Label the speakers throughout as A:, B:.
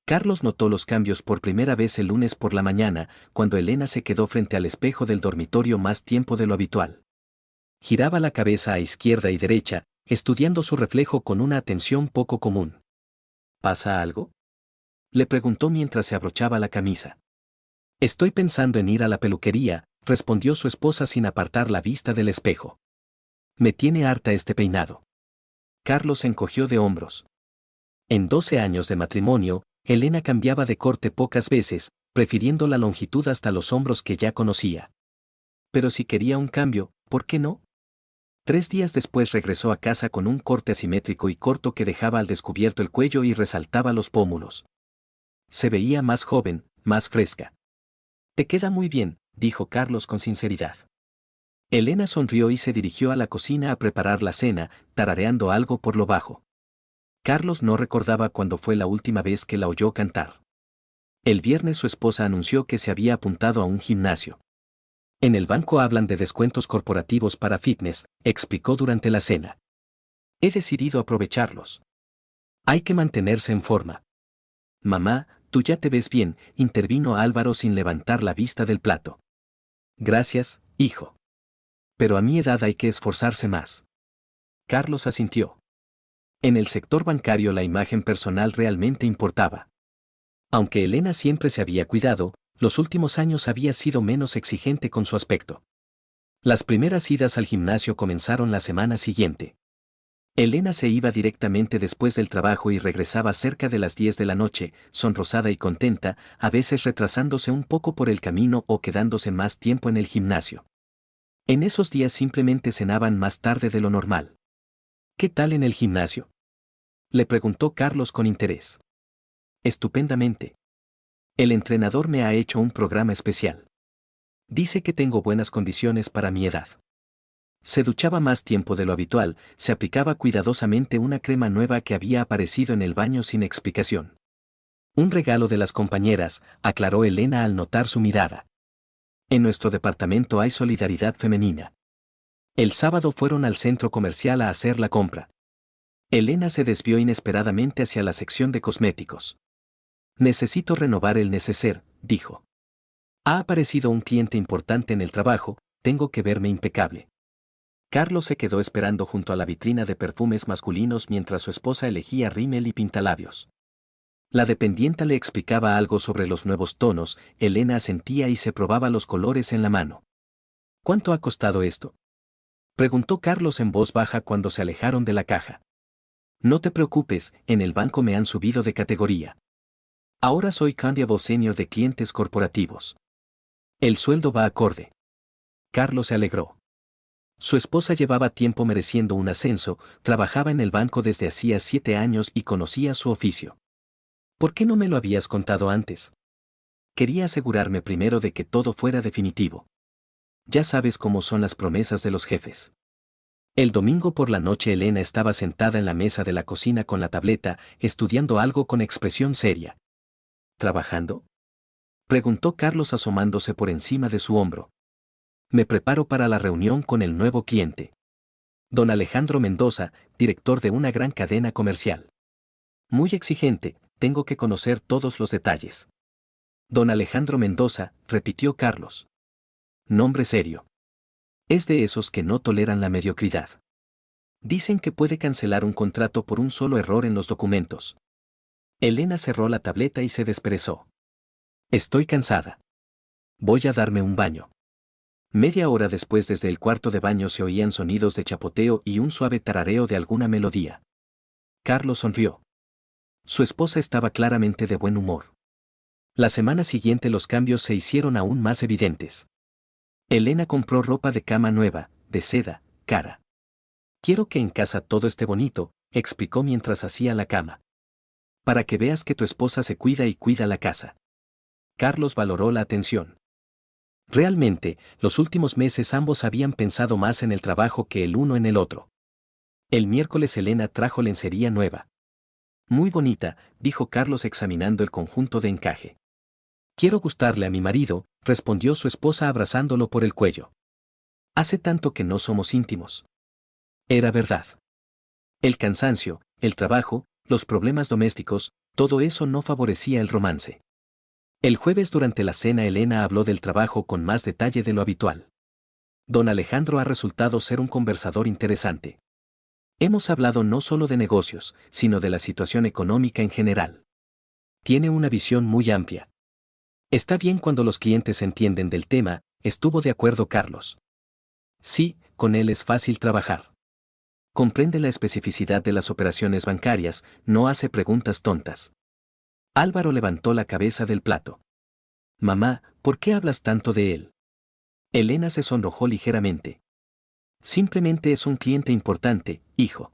A: Carlos notó los cambios por primera vez el lunes por la mañana, cuando Elena se quedó frente al espejo del dormitorio más tiempo de lo habitual. Giraba la cabeza a izquierda y derecha, estudiando su reflejo con una atención poco común. ¿Pasa algo?, le preguntó mientras se abrochaba la camisa. Estoy pensando en ir a la peluquería, respondió su esposa sin apartar la vista del espejo. Me tiene harta este peinado. Carlos se encogió de hombros. En 12 años de matrimonio, Elena cambiaba de corte pocas veces, prefiriendo la longitud hasta los hombros que ya conocía. Pero si quería un cambio, ¿por qué no? 3 días después regresó a casa con un corte asimétrico y corto que dejaba al descubierto el cuello y resaltaba los pómulos. Se veía más joven, más fresca. Te queda muy bien, dijo Carlos con sinceridad. Elena sonrió y se dirigió a la cocina a preparar la cena, tarareando algo por lo bajo. Carlos no recordaba cuándo fue la última vez que la oyó cantar. El viernes su esposa anunció que se había apuntado a un gimnasio. En el banco hablan de descuentos corporativos para fitness, explicó durante la cena. He decidido aprovecharlos. Hay que mantenerse en forma. Mamá, tú ya te ves bien, intervino Álvaro sin levantar la vista del plato. Gracias, hijo. Pero a mi edad hay que esforzarse más. Carlos asintió. En el sector bancario la imagen personal realmente importaba. Aunque Elena siempre se había cuidado, los últimos años había sido menos exigente con su aspecto. Las primeras idas al gimnasio comenzaron la semana siguiente. Elena se iba directamente después del trabajo y regresaba cerca de las 10 de la noche, sonrosada y contenta, a veces retrasándose un poco por el camino o quedándose más tiempo en el gimnasio. En esos días simplemente cenaban más tarde de lo normal. ¿Qué tal en el gimnasio?, le preguntó Carlos con interés. Estupendamente. El entrenador me ha hecho un programa especial. Dice que tengo buenas condiciones para mi edad. Se duchaba más tiempo de lo habitual, se aplicaba cuidadosamente una crema nueva que había aparecido en el baño sin explicación. Un regalo de las compañeras, aclaró Elena al notar su mirada. En nuestro departamento hay solidaridad femenina. El sábado fueron al centro comercial a hacer la compra. Elena se desvió inesperadamente hacia la sección de cosméticos. Necesito renovar el neceser, dijo. Ha aparecido un cliente importante en el trabajo, tengo que verme impecable. Carlos se quedó esperando junto a la vitrina de perfumes masculinos mientras su esposa elegía rímel y pintalabios. La dependienta le explicaba algo sobre los nuevos tonos, Elena asentía y se probaba los colores en la mano. ¿Cuánto ha costado esto?, preguntó Carlos en voz baja cuando se alejaron de la caja. No te preocupes, en el banco me han subido de categoría. Ahora soy Candiable Senior de clientes corporativos. El sueldo va acorde. Carlos se alegró. Su esposa llevaba tiempo mereciendo un ascenso, trabajaba en el banco desde hacía 7 años y conocía su oficio. ¿Por qué no me lo habías contado antes? Quería asegurarme primero de que todo fuera definitivo. Ya sabes cómo son las promesas de los jefes. El domingo por la noche Elena estaba sentada en la mesa de la cocina con la tableta, estudiando algo con expresión seria. ¿Trabajando?, preguntó Carlos asomándose por encima de su hombro. Me preparo para la reunión con el nuevo cliente. Don Alejandro Mendoza, director de una gran cadena comercial. Muy exigente, tengo que conocer todos los detalles. Don Alejandro Mendoza, repitió Carlos. Nombre serio. Es de esos que no toleran la mediocridad. Dicen que puede cancelar un contrato por un solo error en los documentos. Elena cerró la tableta y se desperezó. Estoy cansada. Voy a darme un baño. Media hora después desde el cuarto de baño se oían sonidos de chapoteo y un suave tarareo de alguna melodía. Carlos sonrió. Su esposa estaba claramente de buen humor. La semana siguiente los cambios se hicieron aún más evidentes. Elena compró ropa de cama nueva, de seda, cara. Quiero que en casa todo esté bonito, explicó mientras hacía la cama. Para que veas que tu esposa se cuida y cuida la casa. Carlos valoró la atención. Realmente, los últimos meses ambos habían pensado más en el trabajo que el uno en el otro. El miércoles Elena trajo lencería nueva. Muy bonita, dijo Carlos examinando el conjunto de encaje. Quiero gustarle a mi marido, respondió su esposa abrazándolo por el cuello. Hace tanto que no somos íntimos. Era verdad. El cansancio, el trabajo, los problemas domésticos, Todo eso no favorecía el romance. El jueves durante la cena Elena habló del trabajo con más detalle de lo habitual. Don Alejandro ha resultado ser un conversador interesante. Hemos hablado no solo de negocios, sino de la situación económica en general. Tiene una visión muy amplia. Está bien cuando los clientes entienden del tema, estuvo de acuerdo Carlos. Sí, con él es fácil trabajar. Comprende la especificidad de las operaciones bancarias, no hace preguntas tontas. Álvaro levantó la cabeza del plato. Mamá, ¿por qué hablas tanto de él? Elena se sonrojó ligeramente. Simplemente es un cliente importante, hijo.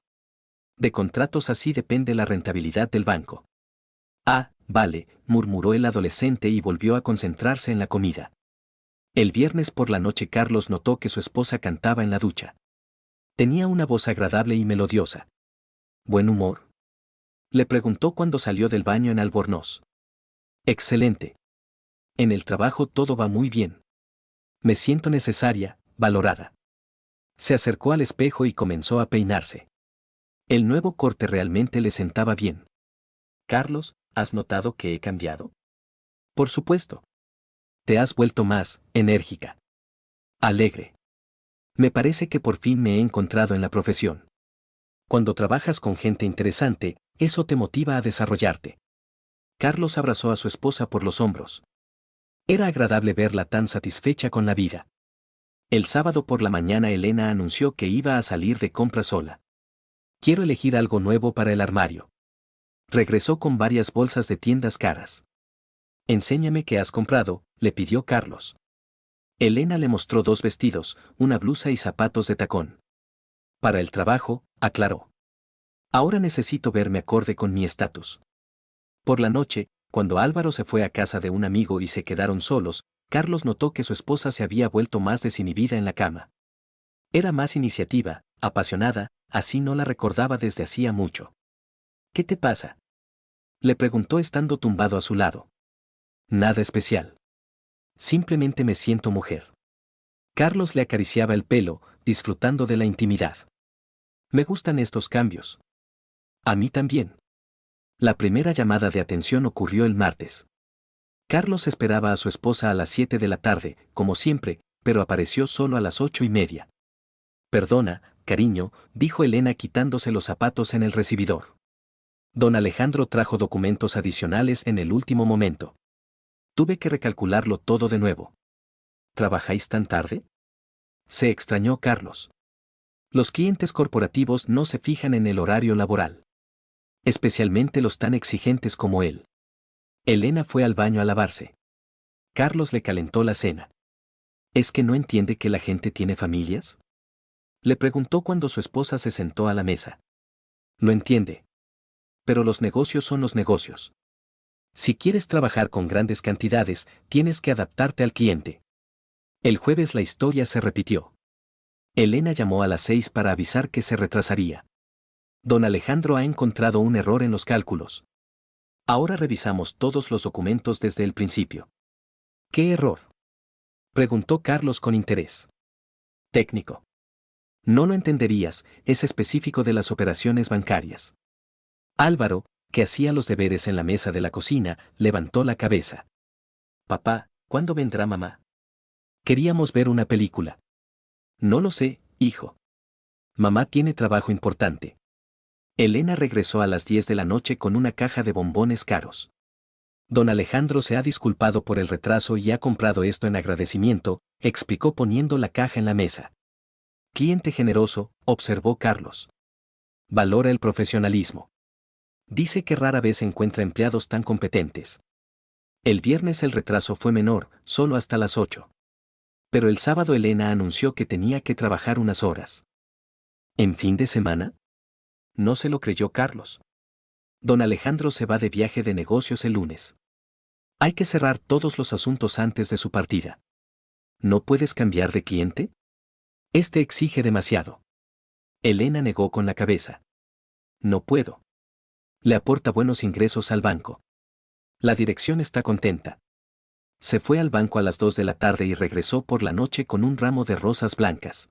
A: De contratos así depende la rentabilidad del banco. Ah, vale, murmuró el adolescente y volvió a concentrarse en la comida. El viernes por la noche Carlos notó que su esposa cantaba en la ducha. Tenía una voz agradable y melodiosa. ¿Buen humor? Le preguntó cuando salió del baño en Albornoz. Excelente. En el trabajo todo va muy bien. Me siento necesaria, valorada. Se acercó al espejo y comenzó a peinarse. El nuevo corte realmente le sentaba bien. Carlos, ¿has notado que he cambiado? Por supuesto. Te has vuelto más enérgica. Alegre. Me parece que por fin me he encontrado en la profesión. Cuando trabajas con gente interesante, eso te motiva a desarrollarte. Carlos abrazó a su esposa por los hombros. Era agradable verla tan satisfecha con la vida. El sábado por la mañana Elena anunció que iba a salir de compras sola. Quiero elegir algo nuevo para el armario. Regresó con varias bolsas de tiendas caras. Enséñame qué has comprado, le pidió Carlos. Elena le mostró 2 vestidos, una blusa y zapatos de tacón. Para el trabajo, aclaró. Ahora necesito verme acorde con mi estatus. Por la noche, cuando Álvaro se fue a casa de un amigo y se quedaron solos, Carlos notó que su esposa se había vuelto más desinhibida en la cama. Era más iniciativa, apasionada, así no la recordaba desde hacía mucho. ¿Qué te pasa? Le preguntó estando tumbado a su lado. Nada especial. Simplemente me siento mujer. Carlos le acariciaba el pelo, disfrutando de la intimidad. Me gustan estos cambios. A mí también. La primera llamada de atención ocurrió el martes. Carlos esperaba a su esposa a las 7 de la tarde, como siempre, pero apareció solo a las 8:30. Perdona, cariño, dijo Elena quitándose los zapatos en el recibidor. Don Alejandro trajo documentos adicionales en el último momento. Tuve que recalcularlo todo de nuevo. ¿Trabajáis tan tarde? Se extrañó Carlos. Los clientes corporativos no se fijan en el horario laboral. Especialmente los tan exigentes como él. Elena fue al baño a lavarse. Carlos le calentó la cena. ¿Es que no entiende que la gente tiene familias? Le preguntó cuando su esposa se sentó a la mesa. Lo entiende. Pero los negocios son los negocios. Si quieres trabajar con grandes cantidades, tienes que adaptarte al cliente. El jueves la historia se repitió. Elena llamó a las 6 para avisar que se retrasaría. Don Alejandro ha encontrado un error en los cálculos. Ahora revisamos todos los documentos desde el principio. ¿Qué error? Preguntó Carlos con interés. Técnico. No lo entenderías, es específico de las operaciones bancarias. Álvaro, que hacía los deberes en la mesa de la cocina, levantó la cabeza. Papá, ¿cuándo vendrá mamá? Queríamos ver una película. No lo sé, hijo. Mamá tiene trabajo importante. Elena regresó a las 10 de la noche con una caja de bombones caros. Don Alejandro se ha disculpado por el retraso y ha comprado esto en agradecimiento, explicó poniendo la caja en la mesa. Cliente generoso, observó Carlos. Valora el profesionalismo. Dice que rara vez encuentra empleados tan competentes. El viernes el retraso fue menor, solo hasta las 8. Pero el sábado Elena anunció que tenía que trabajar unas horas. ¿En fin de semana? No se lo creyó Carlos. Don Alejandro se va de viaje de negocios el lunes. Hay que cerrar todos los asuntos antes de su partida. ¿No puedes cambiar de cliente? Este exige demasiado. Elena negó con la cabeza. No puedo. Le aporta buenos ingresos al banco. La dirección está contenta. Se fue al banco a las 2 de la tarde y regresó por la noche con un ramo de rosas blancas.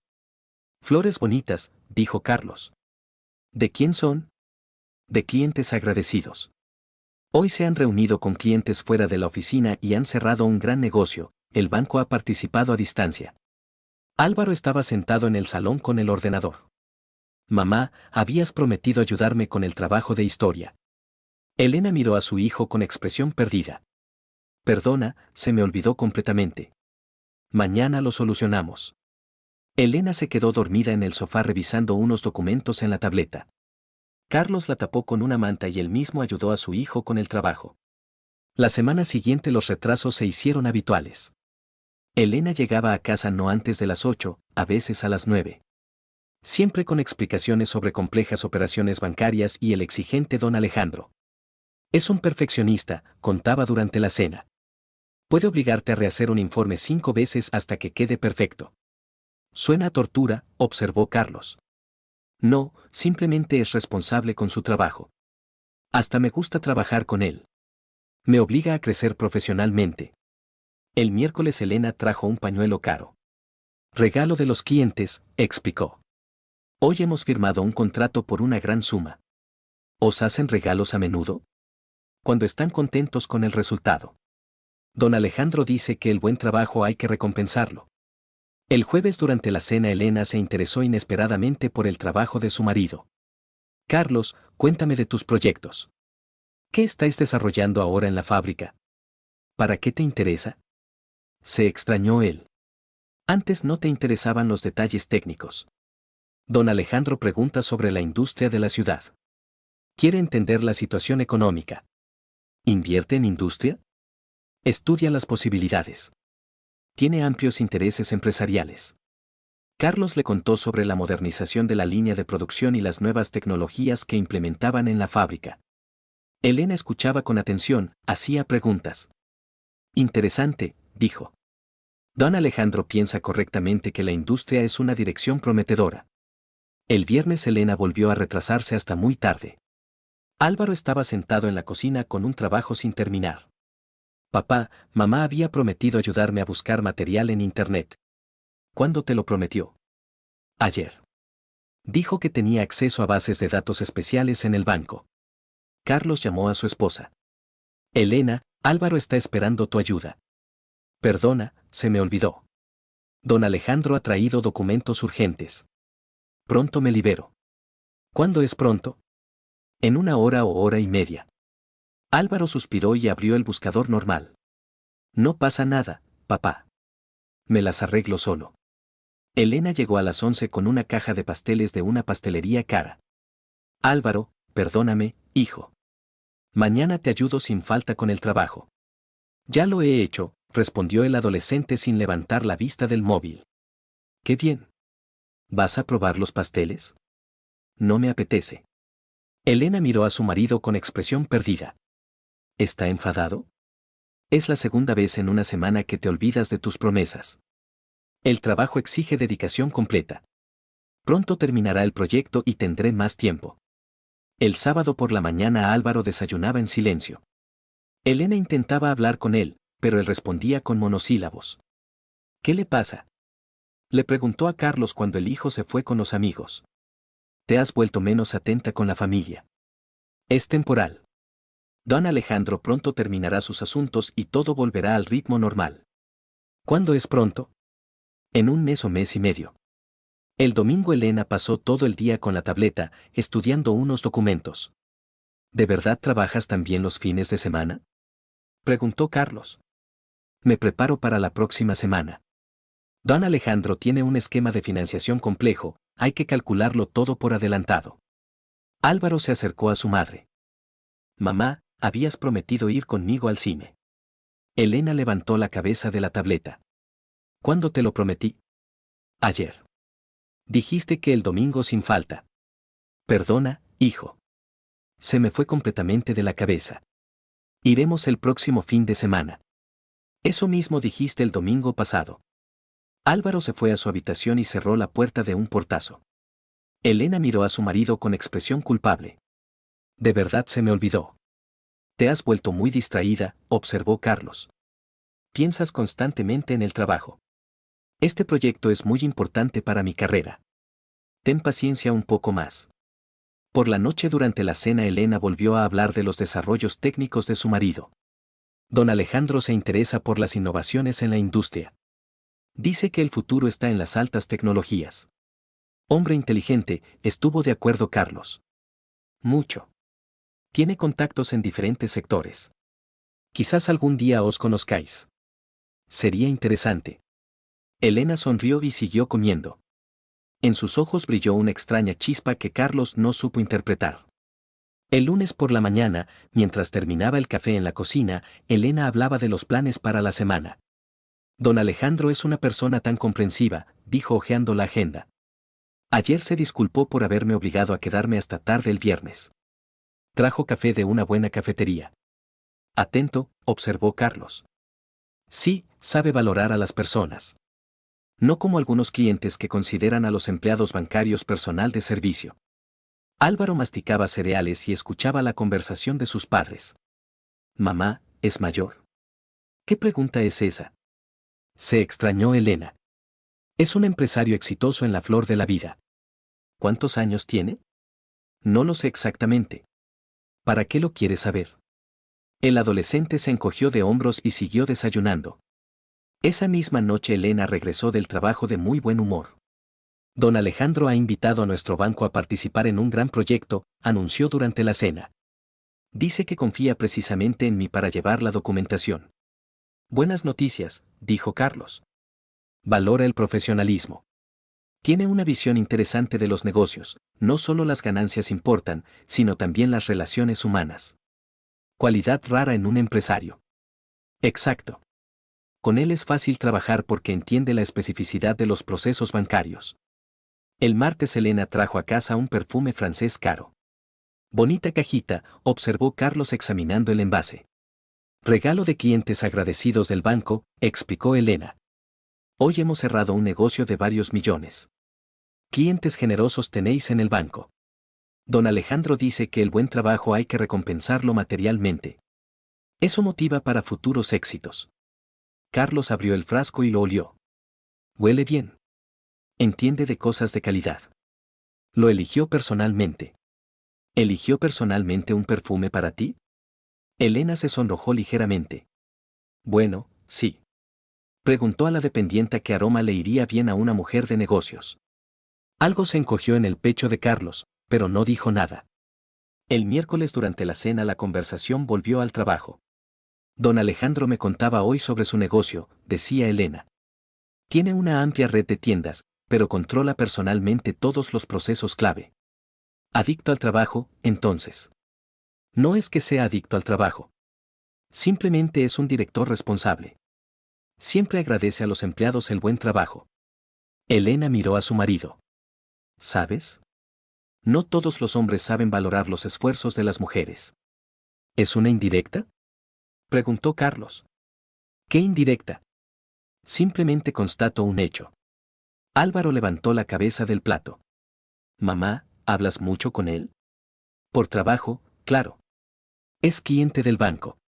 A: Flores bonitas, dijo Carlos. ¿De quién son? De clientes agradecidos. Hoy se han reunido con clientes fuera de la oficina y han cerrado un gran negocio. El banco ha participado a distancia. Álvaro estaba sentado en el salón con el ordenador. Mamá, habías prometido ayudarme con el trabajo de historia. Elena miró a su hijo con expresión perdida. Perdona, se me olvidó completamente. Mañana lo solucionamos. Elena se quedó dormida en el sofá revisando unos documentos en la tableta. Carlos la tapó con una manta y él mismo ayudó a su hijo con el trabajo. La semana siguiente los retrasos se hicieron habituales. Elena llegaba a casa no antes de las 8, a veces a las 9. Siempre con explicaciones sobre complejas operaciones bancarias y el exigente don Alejandro. Es un perfeccionista, contaba durante la cena. Puede obligarte a rehacer un informe 5 veces hasta que quede perfecto. Suena a tortura, observó Carlos. No, simplemente es responsable con su trabajo. Hasta me gusta trabajar con él. Me obliga a crecer profesionalmente. El miércoles Elena trajo un pañuelo caro. Regalo de los clientes, explicó. Hoy hemos firmado un contrato por una gran suma. ¿Os hacen regalos a menudo? Cuando están contentos con el resultado. Don Alejandro dice que el buen trabajo hay que recompensarlo. El jueves durante la cena Elena se interesó inesperadamente por el trabajo de su marido. Carlos, cuéntame de tus proyectos. ¿Qué estáis desarrollando ahora en la fábrica? ¿Para qué te interesa? Se extrañó él. Antes no te interesaban los detalles técnicos. Don Alejandro pregunta sobre la industria de la ciudad. Quiere entender la situación económica. ¿Invierte en industria? Estudia las posibilidades. Tiene amplios intereses empresariales. Carlos le contó sobre la modernización de la línea de producción y las nuevas tecnologías que implementaban en la fábrica. Elena escuchaba con atención, hacía preguntas. Interesante, dijo. Don Alejandro piensa correctamente que la industria es una dirección prometedora. El viernes Elena volvió a retrasarse hasta muy tarde. Álvaro estaba sentado en la cocina con un trabajo sin terminar. Papá, mamá había prometido ayudarme a buscar material en internet. ¿Cuándo te lo prometió? Ayer. Dijo que tenía acceso a bases de datos especiales en el banco. Carlos llamó a su esposa. Elena, Álvaro está esperando tu ayuda. Perdona, se me olvidó. Don Alejandro ha traído documentos urgentes. Pronto me libero. ¿Cuándo es pronto? En 1 hora o hora y media. Álvaro suspiró y abrió el buscador normal. No pasa nada, papá. Me las arreglo solo. Elena llegó a las 11 con una caja de pasteles de una pastelería cara. Álvaro, perdóname, hijo. Mañana te ayudo sin falta con el trabajo. Ya lo he hecho, respondió el adolescente sin levantar la vista del móvil. Qué bien. ¿Vas a probar los pasteles? No me apetece. Elena miró a su marido con expresión perdida. ¿Está enfadado? Es la segunda vez en una semana que te olvidas de tus promesas. El trabajo exige dedicación completa. Pronto terminará el proyecto y tendré más tiempo. El sábado por la mañana Álvaro desayunaba en silencio. Elena intentaba hablar con él, pero él respondía con monosílabos. ¿Qué le pasa? Le preguntó a Carlos cuando el hijo se fue con los amigos. Te has vuelto menos atenta con la familia. Es temporal. Don Alejandro pronto terminará sus asuntos y todo volverá al ritmo normal. ¿Cuándo es pronto? En 1 mes o mes y medio. El domingo Elena pasó todo el día con la tableta, estudiando unos documentos. ¿De verdad trabajas también los fines de semana? Preguntó Carlos. Me preparo para la próxima semana. Don Alejandro tiene un esquema de financiación complejo, hay que calcularlo todo por adelantado. Álvaro se acercó a su madre. Mamá, habías prometido ir conmigo al cine. Elena levantó la cabeza de la tableta. ¿Cuándo te lo prometí? Ayer. Dijiste que el domingo sin falta. Perdona, hijo. Se me fue completamente de la cabeza. Iremos el próximo fin de semana. Eso mismo dijiste el domingo pasado. Álvaro se fue a su habitación y cerró la puerta de un portazo. Elena miró a su marido con expresión culpable. De verdad se me olvidó. Te has vuelto muy distraída, observó Carlos. Piensas constantemente en el trabajo. Este proyecto es muy importante para mi carrera. Ten paciencia un poco más. Por la noche durante la cena Elena volvió a hablar de los desarrollos técnicos de su marido. Don Alejandro se interesa por las innovaciones en la industria. Dice que el futuro está en las altas tecnologías. Hombre inteligente, estuvo de acuerdo Carlos. Mucho. Tiene contactos en diferentes sectores. Quizás algún día os conozcáis. Sería interesante. Elena sonrió y siguió comiendo. En sus ojos brilló una extraña chispa que Carlos no supo interpretar. El lunes por la mañana, mientras terminaba el café en la cocina, Elena hablaba de los planes para la semana. Don Alejandro es una persona tan comprensiva, dijo hojeando la agenda. Ayer se disculpó por haberme obligado a quedarme hasta tarde el viernes. Trajo café de una buena cafetería. Atento, observó Carlos. Sí, sabe valorar a las personas. No como algunos clientes que consideran a los empleados bancarios personal de servicio. Álvaro masticaba cereales y escuchaba la conversación de sus padres. Mamá, ¿es mayor? ¿Qué pregunta es esa? Se extrañó Elena. Es un empresario exitoso en la flor de la vida. ¿Cuántos años tiene? No lo sé exactamente. ¿Para qué lo quieres saber? El adolescente se encogió de hombros y siguió desayunando. Esa misma noche Elena regresó del trabajo de muy buen humor. Don Alejandro ha invitado a nuestro banco a participar en un gran proyecto, anunció durante la cena. Dice que confía precisamente en mí para llevar la documentación. Buenas noticias, dijo Carlos. Valora el profesionalismo. Tiene una visión interesante de los negocios, no solo las ganancias importan, sino también las relaciones humanas. Cualidad rara en un empresario. Exacto. Con él es fácil trabajar porque entiende la especificidad de los procesos bancarios. El martes Elena trajo a casa un perfume francés caro. Bonita cajita, observó Carlos examinando el envase. Regalo de clientes agradecidos del banco, explicó Elena. Hoy hemos cerrado un negocio de varios millones. Clientes generosos tenéis en el banco. Don Alejandro dice que el buen trabajo hay que recompensarlo materialmente. Eso motiva para futuros éxitos. Carlos abrió el frasco y lo olió. Huele bien. Entiende de cosas de calidad. Lo eligió personalmente. ¿Eligió personalmente un perfume para ti? Elena se sonrojó ligeramente. Bueno, sí. Preguntó a la dependienta qué aroma le iría bien a una mujer de negocios. Algo se encogió en el pecho de Carlos, pero no dijo nada. El miércoles durante la cena la conversación volvió al trabajo. Don Alejandro me contaba hoy sobre su negocio, decía Elena. Tiene una amplia red de tiendas, pero controla personalmente todos los procesos clave. Adicto al trabajo, entonces. No es que sea adicto al trabajo. Simplemente es un director responsable. Siempre agradece a los empleados el buen trabajo. Elena miró a su marido. ¿Sabes? No todos los hombres saben valorar los esfuerzos de las mujeres. ¿Es una indirecta? Preguntó Carlos. ¿Qué indirecta? Simplemente constato un hecho. Álvaro levantó la cabeza del plato. Mamá, ¿hablas mucho con él? Por trabajo, claro. Es cliente del banco.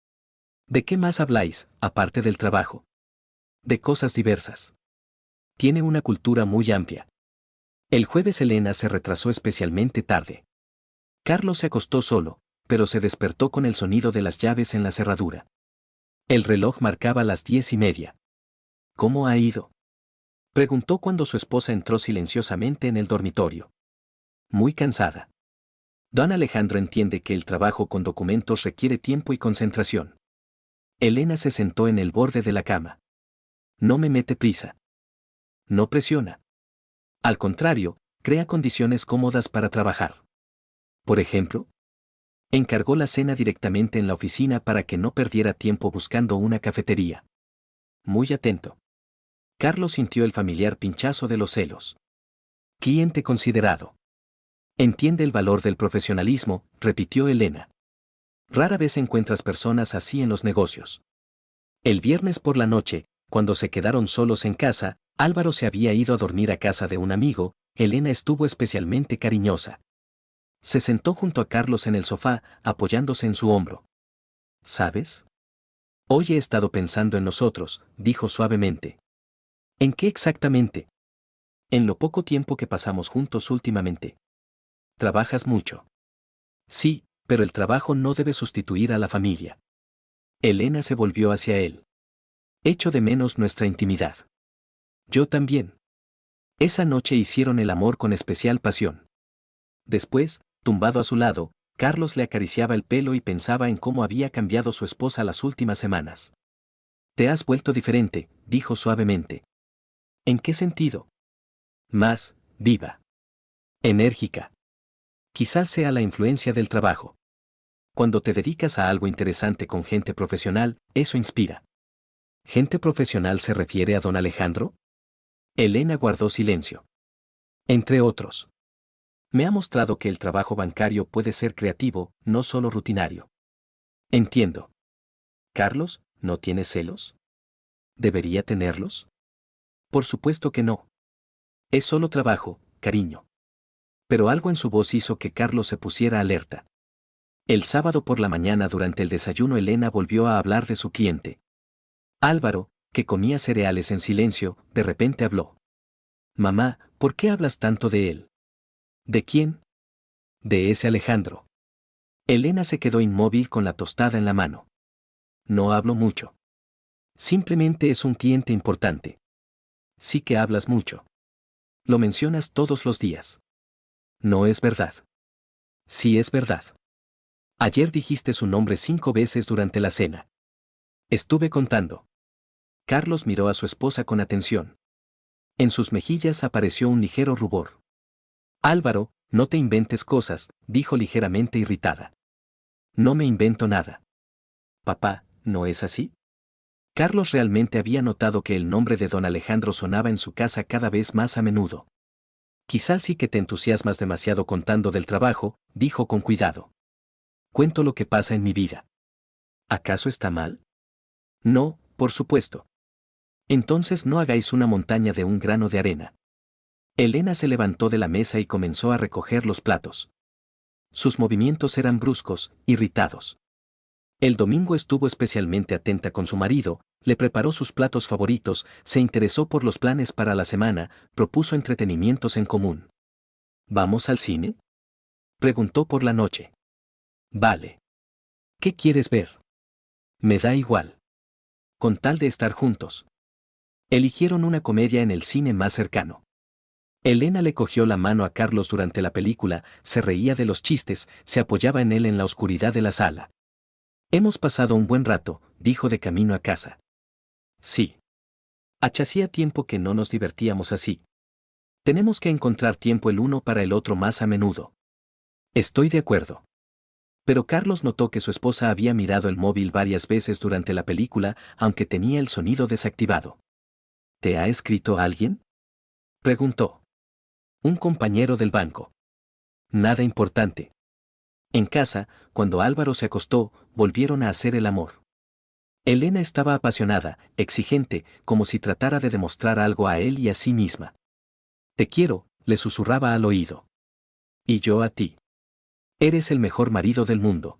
A: ¿De qué más habláis, aparte del trabajo? De cosas diversas. Tiene una cultura muy amplia. El jueves Elena se retrasó especialmente tarde. Carlos se acostó solo, pero se despertó con el sonido de las llaves en la cerradura. El reloj marcaba las 10:30. ¿Cómo ha ido? Preguntó cuando su esposa entró silenciosamente en el dormitorio. Muy cansada. Don Alejandro entiende que el trabajo con documentos requiere tiempo y concentración. Elena se sentó en el borde de la cama. No me mete prisa. No presiona. Al contrario, crea condiciones cómodas para trabajar. Por ejemplo, encargó la cena directamente en la oficina para que no perdiera tiempo buscando una cafetería. Muy atento. Carlos sintió el familiar pinchazo de los celos. Cliente considerado. Entiende el valor del profesionalismo, repitió Elena. Rara vez encuentras personas así en los negocios. El viernes por la noche, cuando se quedaron solos en casa, Álvaro se había ido a dormir a casa de un amigo, Elena estuvo especialmente cariñosa. Se sentó junto a Carlos en el sofá, apoyándose en su hombro. ¿Sabes? Hoy he estado pensando en nosotros, dijo suavemente. ¿En qué exactamente? En lo poco tiempo que pasamos juntos últimamente. Trabajas mucho. Sí, pero el trabajo no debe sustituir a la familia. Elena se volvió hacia él. Echo de menos nuestra intimidad. Yo también. Esa noche hicieron el amor con especial pasión. Después, tumbado a su lado, Carlos le acariciaba el pelo y pensaba en cómo había cambiado su esposa las últimas semanas. Te has vuelto diferente, dijo suavemente. ¿En qué sentido? Más, viva. Enérgica. Quizás sea la influencia del trabajo. Cuando te dedicas a algo interesante con gente profesional, eso inspira. ¿Gente profesional se refiere a don Alejandro? Elena guardó silencio. Entre otros. Me ha mostrado que el trabajo bancario puede ser creativo, no solo rutinario. Entiendo. Carlos, ¿no tienes celos? ¿Debería tenerlos? Por supuesto que no. Es solo trabajo, cariño. Pero algo en su voz hizo que Carlos se pusiera alerta. El sábado por la mañana durante el desayuno Elena volvió a hablar de su cliente. Álvaro, que comía cereales en silencio, de repente habló. Mamá, ¿por qué hablas tanto de él? ¿De quién? De ese Alejandro. Elena se quedó inmóvil con la tostada en la mano. No hablo mucho. Simplemente es un cliente importante. Sí que hablas mucho. Lo mencionas todos los días. No es verdad. Sí es verdad. Ayer dijiste su nombre 5 veces durante la cena. Estuve contando. Carlos miró a su esposa con atención. En sus mejillas apareció un ligero rubor. Álvaro, no te inventes cosas, dijo ligeramente irritada. No me invento nada. Papá, ¿no es así? Carlos realmente había notado que el nombre de don Alejandro sonaba en su casa cada vez más a menudo. Quizás sí que te entusiasmas demasiado contando del trabajo, dijo con cuidado. Cuento lo que pasa en mi vida. ¿Acaso está mal? No, por supuesto. Entonces no hagáis una montaña de un grano de arena. Elena se levantó de la mesa y comenzó a recoger los platos. Sus movimientos eran bruscos, irritados. El domingo estuvo especialmente atenta con su marido, le preparó sus platos favoritos, se interesó por los planes para la semana, propuso entretenimientos en común. ¿Vamos al cine? Preguntó por la noche. Vale. ¿Qué quieres ver? Me da igual. Con tal de estar juntos. Eligieron una comedia en el cine más cercano. Elena le cogió la mano a Carlos durante la película, se reía de los chistes, se apoyaba en él en la oscuridad de la sala. Hemos pasado un buen rato, dijo de camino a casa. Sí. Hacía tiempo que no nos divertíamos así. Tenemos que encontrar tiempo el uno para el otro más a menudo. Estoy de acuerdo. Pero Carlos notó que su esposa había mirado el móvil varias veces durante la película, aunque tenía el sonido desactivado. ¿Te ha escrito alguien? Preguntó. Un compañero del banco. Nada importante. En casa, cuando Álvaro se acostó, volvieron a hacer el amor. Elena estaba apasionada, exigente, como si tratara de demostrar algo a él y a sí misma. Te quiero, le susurraba al oído. Y yo a ti. Eres el mejor marido del mundo.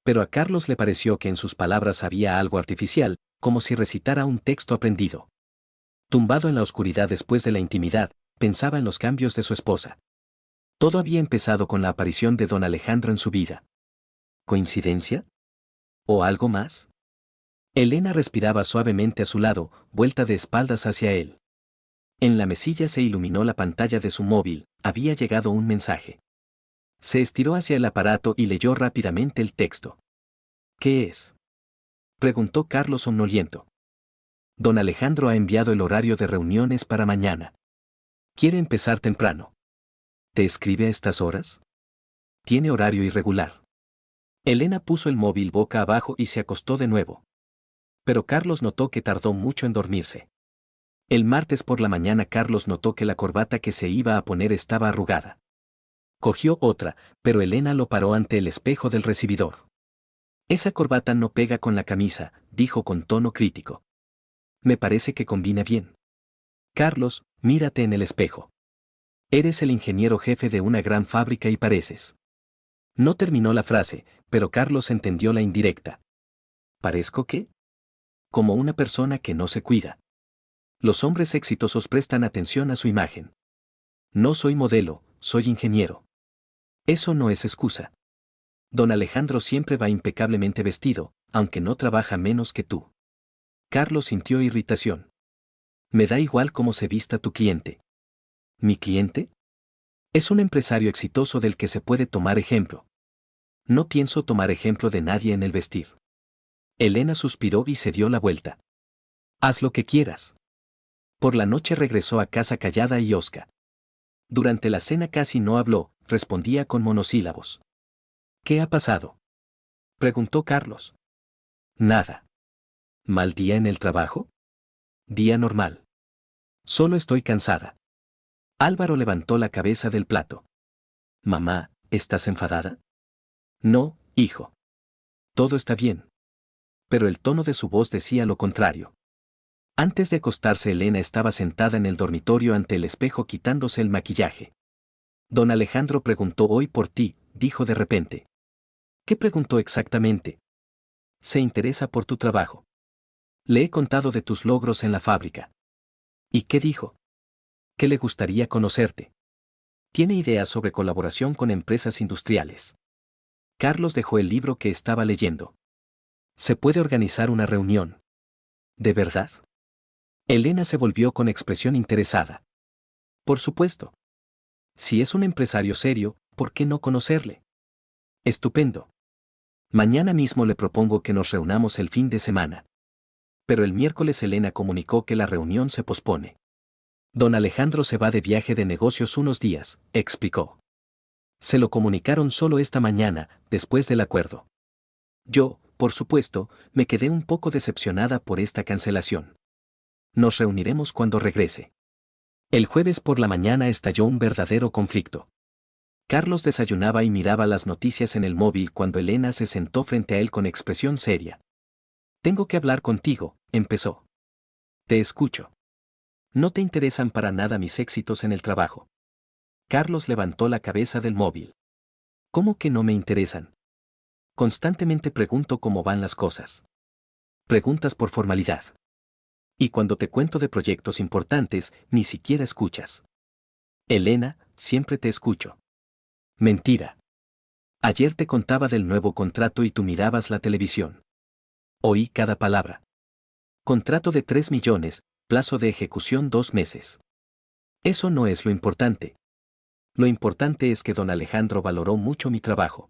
A: Pero a Carlos le pareció que en sus palabras había algo artificial, como si recitara un texto aprendido. Tumbado en la oscuridad después de la intimidad, pensaba en los cambios de su esposa. Todo había empezado con la aparición de don Alejandro en su vida. ¿Coincidencia? ¿O algo más? Elena respiraba suavemente a su lado, vuelta de espaldas hacia él. En la mesilla se iluminó la pantalla de su móvil, había llegado un mensaje. Se estiró hacia el aparato y leyó rápidamente el texto. ¿Qué es? Preguntó Carlos somnoliento. Don Alejandro ha enviado el horario de reuniones para mañana. Quiere empezar temprano. ¿Te escribe a estas horas? Tiene horario irregular. Elena puso el móvil boca abajo y se acostó de nuevo. Pero Carlos notó que tardó mucho en dormirse. El martes por la mañana Carlos notó que la corbata que se iba a poner estaba arrugada. Cogió otra, pero Elena lo paró ante el espejo del recibidor. Esa corbata no pega con la camisa, dijo con tono crítico. Me parece que combina bien. Carlos, mírate en el espejo. Eres el ingeniero jefe de una gran fábrica y pareces. No terminó la frase, pero Carlos entendió la indirecta. ¿Parezco qué? Como una persona que no se cuida. Los hombres exitosos prestan atención a su imagen. No soy modelo, soy ingeniero. Eso no es excusa. Don Alejandro siempre va impecablemente vestido, aunque no trabaja menos que tú. Carlos sintió irritación. Me da igual cómo se vista tu cliente. ¿Mi cliente? Es un empresario exitoso del que se puede tomar ejemplo. No pienso tomar ejemplo de nadie en el vestir. Elena suspiró y se dio la vuelta. Haz lo que quieras. Por la noche regresó a casa callada y hosca. Durante la cena casi no habló, respondía con monosílabos. ¿Qué ha pasado?, preguntó Carlos. Nada. ¿Mal día en el trabajo? Día normal. Solo estoy cansada. Álvaro levantó la cabeza del plato. Mamá, ¿estás enfadada? No, hijo. Todo está bien. Pero el tono de su voz decía lo contrario. Antes de acostarse, Elena estaba sentada en el dormitorio ante el espejo quitándose el maquillaje. Don Alejandro preguntó hoy por ti, dijo de repente. ¿Qué preguntó exactamente? Se interesa por tu trabajo. Le he contado de tus logros en la fábrica. ¿Y qué dijo? Que le gustaría conocerte. Tiene ideas sobre colaboración con empresas industriales. Carlos dejó el libro que estaba leyendo. Se puede organizar una reunión. ¿De verdad? Elena se volvió con expresión interesada. Por supuesto. Si es un empresario serio, ¿por qué no conocerle? Estupendo. Mañana mismo le propongo que nos reunamos el fin de semana. Pero el miércoles Elena comunicó que la reunión se pospone. Don Alejandro se va de viaje de negocios unos días, explicó. Se lo comunicaron solo esta mañana, después del acuerdo. Yo, por supuesto, me quedé un poco decepcionada por esta cancelación. Nos reuniremos cuando regrese. El jueves por la mañana estalló un verdadero conflicto. Carlos desayunaba y miraba las noticias en el móvil cuando Elena se sentó frente a él con expresión seria. Tengo que hablar contigo, empezó. Te escucho. No te interesan para nada mis éxitos en el trabajo. Carlos levantó la cabeza del móvil. ¿Cómo que no me interesan? Constantemente pregunto cómo van las cosas. Preguntas por formalidad. Y cuando te cuento de proyectos importantes, ni siquiera escuchas. Elena, siempre te escucho. Mentira. Ayer te contaba del nuevo contrato y tú mirabas la televisión. Oí cada palabra. Contrato de 3 millones, plazo de ejecución 2 meses. Eso no es lo importante. Lo importante es que don Alejandro valoró mucho mi trabajo.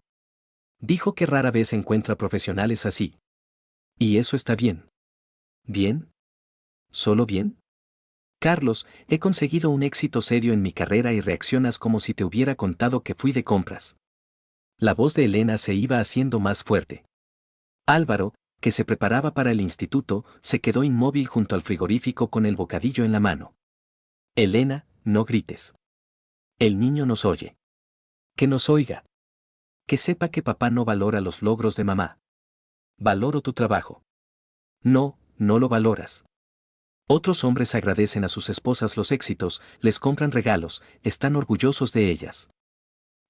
A: Dijo que rara vez encuentra profesionales así. Y eso está bien. ¿Bien? ¿Solo bien? Carlos, he conseguido un éxito serio en mi carrera y reaccionas como si te hubiera contado que fui de compras. La voz de Elena se iba haciendo más fuerte. Álvaro, que se preparaba para el instituto, se quedó inmóvil junto al frigorífico con el bocadillo en la mano. Elena, no grites. El niño nos oye. Que nos oiga. Que sepa que papá no valora los logros de mamá. Valoro tu trabajo. No, no lo valoras. Otros hombres agradecen a sus esposas los éxitos, les compran regalos, están orgullosos de ellas.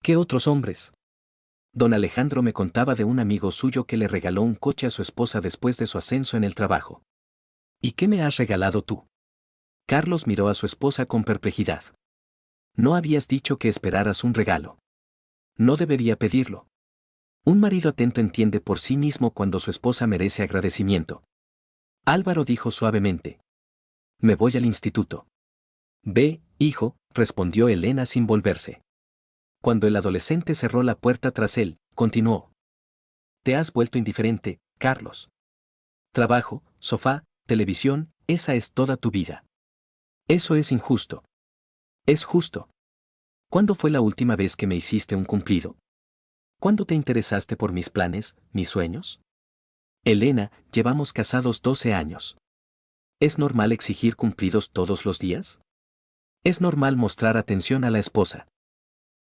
A: ¿Qué otros hombres? Don Alejandro me contaba de un amigo suyo que le regaló un coche a su esposa después de su ascenso en el trabajo. ¿Y qué me has regalado tú? Carlos miró a su esposa con perplejidad. No habías dicho que esperaras un regalo. No debería pedirlo. Un marido atento entiende por sí mismo cuando su esposa merece agradecimiento. Álvaro dijo suavemente. Me voy al instituto. Ve, hijo, respondió Elena sin volverse. Cuando el adolescente cerró la puerta tras él, continuó. Te has vuelto indiferente, Carlos. Trabajo, sofá, televisión, esa es toda tu vida. Eso es injusto. Es justo. ¿Cuándo fue la última vez que me hiciste un cumplido? ¿Cuándo te interesaste por mis planes, mis sueños? Elena, llevamos casados 12 años. ¿Es normal exigir cumplidos todos los días? Es normal mostrar atención a la esposa.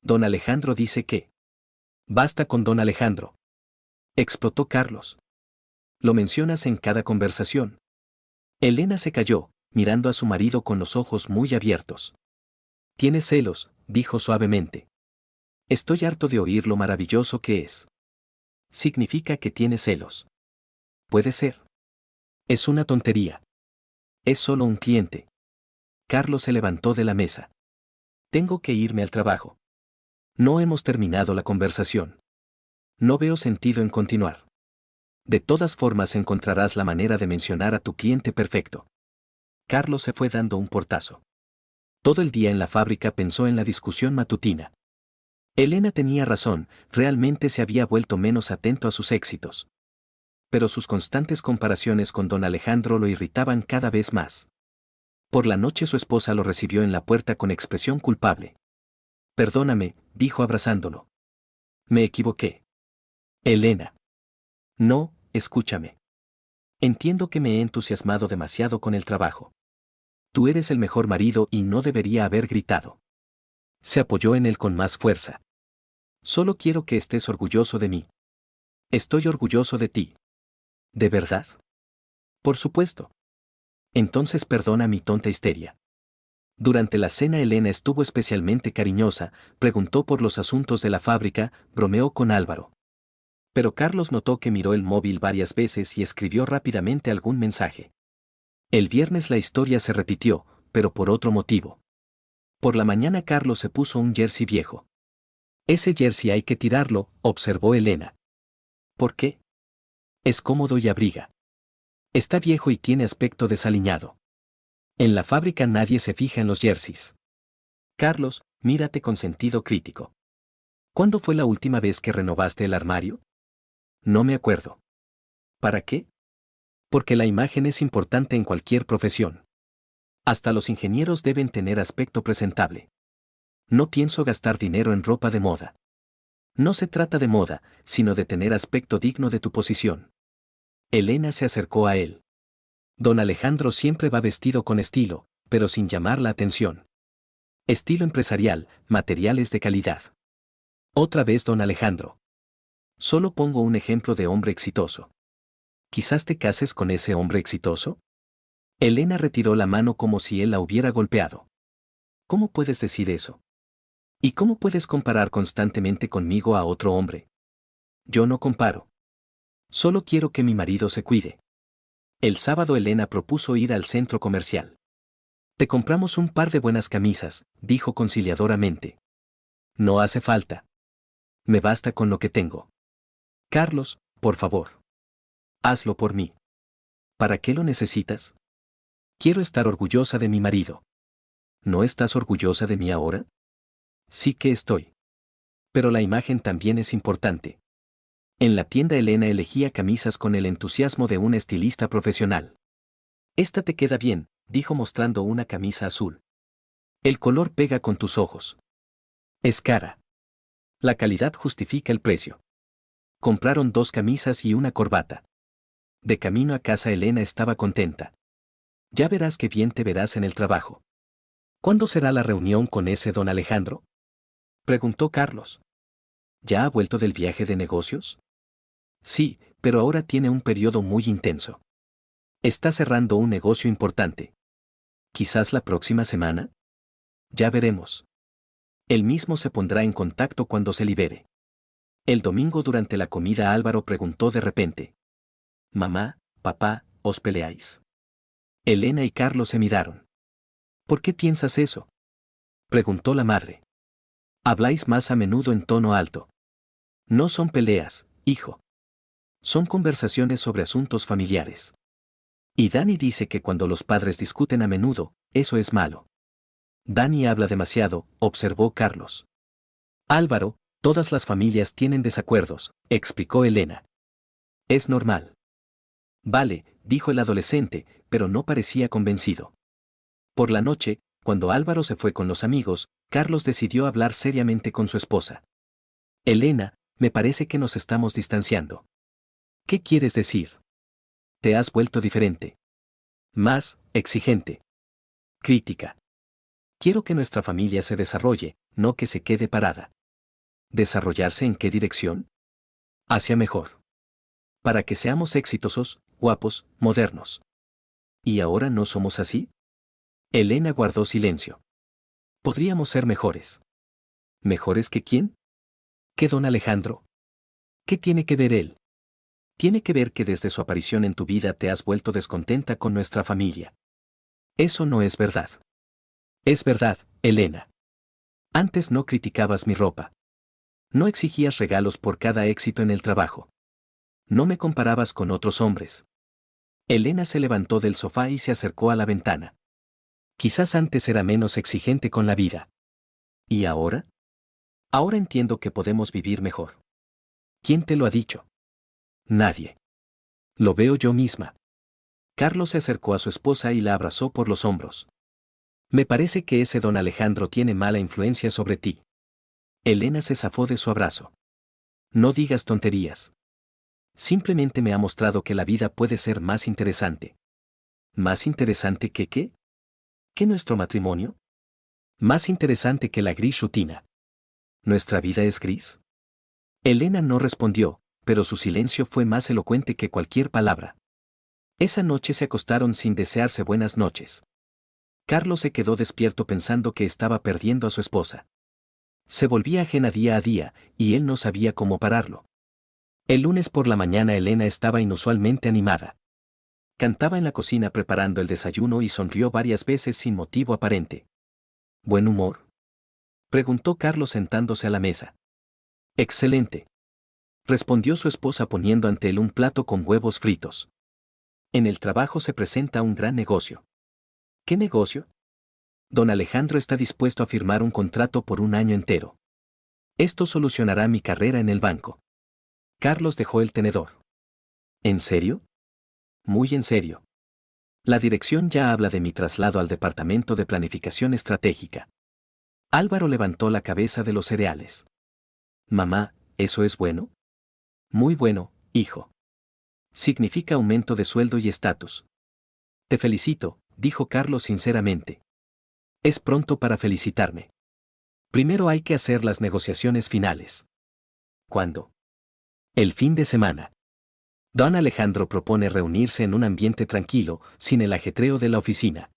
A: Don Alejandro dice que. Basta con don Alejandro. Explotó Carlos. Lo mencionas en cada conversación. Elena se calló, mirando a su marido con los ojos muy abiertos. Tienes celos, dijo suavemente. Estoy harto de oír lo maravilloso que es. Significa que tienes celos. Puede ser. Es una tontería. Es solo un cliente. Carlos se levantó de la mesa. Tengo que irme al trabajo. No hemos terminado la conversación. No veo sentido en continuar. De todas formas encontrarás la manera de mencionar a tu cliente perfecto. Carlos se fue dando un portazo. Todo el día en la fábrica pensó en la discusión matutina. Elena tenía razón, realmente se había vuelto menos atento a sus éxitos. Pero sus constantes comparaciones con don Alejandro lo irritaban cada vez más. Por la noche su esposa lo recibió en la puerta con expresión culpable. Perdóname, dijo abrazándolo. Me equivoqué. Elena. No, escúchame. Entiendo que me he entusiasmado demasiado con el trabajo. Tú eres el mejor marido y no debería haber gritado. Se apoyó en él con más fuerza. Solo quiero que estés orgulloso de mí. Estoy orgulloso de ti. ¿De verdad? Por supuesto. Entonces perdona mi tonta histeria. Durante la cena Elena estuvo especialmente cariñosa, preguntó por los asuntos de la fábrica, bromeó con Álvaro. Pero Carlos notó que miró el móvil varias veces y escribió rápidamente algún mensaje. El viernes la historia se repitió, pero por otro motivo. Por la mañana Carlos se puso un jersey viejo. Ese jersey hay que tirarlo, observó Elena. ¿Por qué? Es cómodo y abriga. Está viejo y tiene aspecto desaliñado. En la fábrica nadie se fija en los jerseys. Carlos, mírate con sentido crítico. ¿Cuándo fue la última vez que renovaste el armario? No me acuerdo. ¿Para qué? Porque la imagen es importante en cualquier profesión. Hasta los ingenieros deben tener aspecto presentable. No pienso gastar dinero en ropa de moda. No se trata de moda, sino de tener aspecto digno de tu posición. Elena se acercó a él. Don Alejandro siempre va vestido con estilo, pero sin llamar la atención. Estilo empresarial, materiales de calidad. Otra vez don Alejandro. Solo pongo un ejemplo de hombre exitoso. ¿Quizás te cases con ese hombre exitoso? Elena retiró la mano como si él la hubiera golpeado. ¿Cómo puedes decir eso? ¿Y cómo puedes comparar constantemente conmigo a otro hombre? Yo no comparo. Solo quiero que mi marido se cuide. El sábado Elena propuso ir al centro comercial. Te compramos un par de buenas camisas, dijo conciliadoramente. No hace falta. Me basta con lo que tengo. Carlos, por favor. Hazlo por mí. ¿Para qué lo necesitas? Quiero estar orgullosa de mi marido. ¿No estás orgullosa de mí ahora? Sí que estoy. Pero la imagen también es importante. En la tienda Elena elegía camisas con el entusiasmo de un estilista profesional. Esta te queda bien, dijo mostrando una camisa azul. El color pega con tus ojos. Es cara. La calidad justifica el precio. Compraron 2 camisas y una corbata. De camino a casa Elena estaba contenta. Ya verás qué bien te verás en el trabajo. ¿Cuándo será la reunión con ese don Alejandro? Preguntó Carlos. ¿Ya ha vuelto del viaje de negocios? Sí, pero ahora tiene un periodo muy intenso. Está cerrando un negocio importante. ¿Quizás la próxima semana? Ya veremos. Él mismo se pondrá en contacto cuando se libere. El domingo durante la comida Álvaro preguntó de repente. Mamá, papá, ¿os peleáis? Elena y Carlos se miraron. ¿Por qué piensas eso? Preguntó la madre. Habláis más a menudo en tono alto. No son peleas, hijo. Son conversaciones sobre asuntos familiares. Y Dani dice que cuando los padres discuten a menudo, eso es malo. Dani habla demasiado, observó Carlos. Álvaro, todas las familias tienen desacuerdos, explicó Elena. Es normal. Vale, dijo el adolescente, pero no parecía convencido. Por la noche, cuando Álvaro se fue con los amigos, Carlos decidió hablar seriamente con su esposa. Elena, me parece que nos estamos distanciando. ¿Qué quieres decir? Te has vuelto diferente. Más, exigente. Crítica. Quiero que nuestra familia se desarrolle, no que se quede parada. ¿Desarrollarse en qué dirección? Hacia mejor. Para que seamos exitosos, guapos, modernos. ¿Y ahora no somos así? Elena guardó silencio. Podríamos ser mejores. ¿Mejores que quién? ¿Qué don Alejandro? ¿Qué tiene que ver él? Tiene que ver que desde su aparición en tu vida te has vuelto descontenta con nuestra familia. Eso no es verdad. Es verdad, Elena. Antes no criticabas mi ropa. No exigías regalos por cada éxito en el trabajo. No me comparabas con otros hombres. Elena se levantó del sofá y se acercó a la ventana. Quizás antes era menos exigente con la vida. ¿Y ahora? Ahora entiendo que podemos vivir mejor. ¿Quién te lo ha dicho? Nadie. Lo veo yo misma. Carlos se acercó a su esposa y la abrazó por los hombros. Me parece que ese don Alejandro tiene mala influencia sobre ti. Elena se zafó de su abrazo. No digas tonterías. Simplemente me ha mostrado que la vida puede ser más interesante. ¿Más interesante que qué? ¿Que nuestro matrimonio? Más interesante que la gris rutina. ¿Nuestra vida es gris? Elena no respondió, pero su silencio fue más elocuente que cualquier palabra. Esa noche se acostaron sin desearse buenas noches. Carlos se quedó despierto pensando que estaba perdiendo a su esposa. Se volvía ajena día a día, y él no sabía cómo pararlo. El lunes por la mañana Elena estaba inusualmente animada. Cantaba en la cocina preparando el desayuno y sonrió varias veces sin motivo aparente. ¿Buen humor?, preguntó Carlos sentándose a la mesa. Excelente, respondió su esposa poniendo ante él un plato con huevos fritos. En el trabajo se presenta un gran negocio. ¿Qué negocio? Don Alejandro está dispuesto a firmar un contrato por un año entero. Esto solucionará mi carrera en el banco. Carlos dejó el tenedor. ¿En serio? Muy en serio. La dirección ya habla de mi traslado al Departamento de Planificación Estratégica. Álvaro levantó la cabeza de los cereales. Mamá, ¿eso es bueno? Muy bueno, hijo. Significa aumento de sueldo y estatus. Te felicito, dijo Carlos sinceramente. Es pronto para felicitarme. Primero hay que hacer las negociaciones finales. ¿Cuándo? El fin de semana. Don Alejandro propone reunirse en un ambiente tranquilo, sin el ajetreo de la oficina.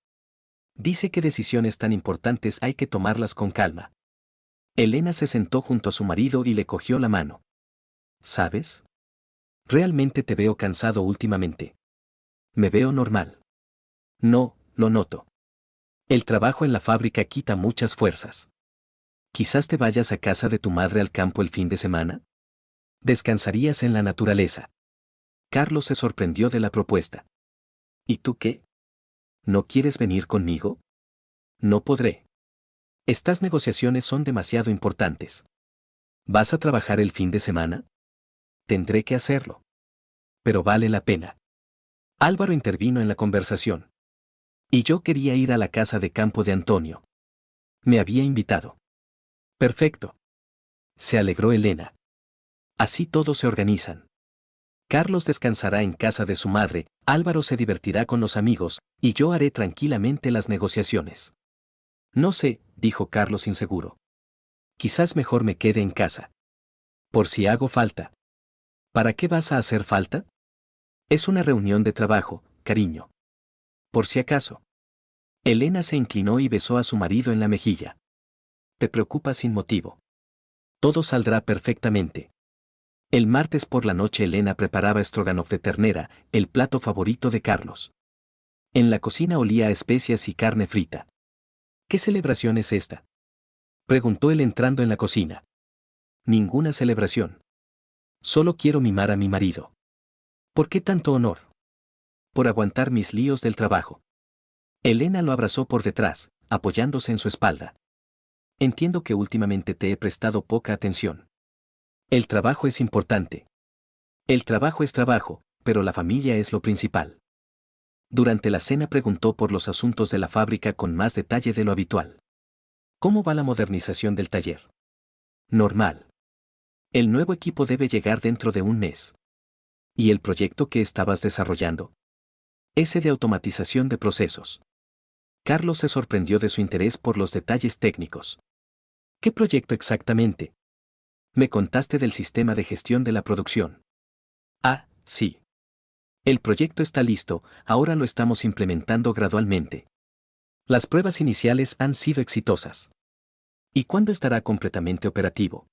A: Dice que decisiones tan importantes hay que tomarlas con calma. Elena se sentó junto a su marido y le cogió la mano. ¿Sabes? Realmente te veo cansado últimamente. Me veo normal. No, lo noto. El trabajo en la fábrica quita muchas fuerzas. Quizás te vayas a casa de tu madre al campo el fin de semana. Descansarías en la naturaleza. Carlos se sorprendió de la propuesta. ¿Y tú qué? ¿No quieres venir conmigo? No podré. Estas negociaciones son demasiado importantes. ¿Vas a trabajar el fin de semana? Tendré que hacerlo. Pero vale la pena. Álvaro intervino en la conversación. Y yo quería ir a la casa de campo de Antonio. Me había invitado. Perfecto. Se alegró Elena. Así todos se organizan. Carlos descansará en casa de su madre, Álvaro se divertirá con los amigos, y yo haré tranquilamente las negociaciones. No sé, dijo Carlos inseguro. Quizás mejor me quede en casa. Por si hago falta. ¿Para qué vas a hacer falta? Es una reunión de trabajo, cariño. Por si acaso. Elena se inclinó y besó a su marido en la mejilla. Te preocupas sin motivo. Todo saldrá perfectamente. El martes por la noche Elena preparaba stroganoff de ternera, el plato favorito de Carlos. En la cocina olía a especias y carne frita. ¿Qué celebración es esta?, preguntó él entrando en la cocina. Ninguna celebración. Solo quiero mimar a mi marido. ¿Por qué tanto honor? Por aguantar mis líos del trabajo. Elena lo abrazó por detrás, apoyándose en su espalda. Entiendo que últimamente te he prestado poca atención. El trabajo es importante. El trabajo es trabajo, pero la familia es lo principal. Durante la cena preguntó por los asuntos de la fábrica con más detalle de lo habitual. ¿Cómo va la modernización del taller? Normal. El nuevo equipo debe llegar dentro de un mes. ¿Y el proyecto que estabas desarrollando? Ese de automatización de procesos. Carlos se sorprendió de su interés por los detalles técnicos. ¿Qué proyecto exactamente? Me contaste del sistema de gestión de la producción. Ah, sí. El proyecto está listo, ahora lo estamos implementando gradualmente. Las pruebas iniciales han sido exitosas. ¿Y cuándo estará completamente operativo?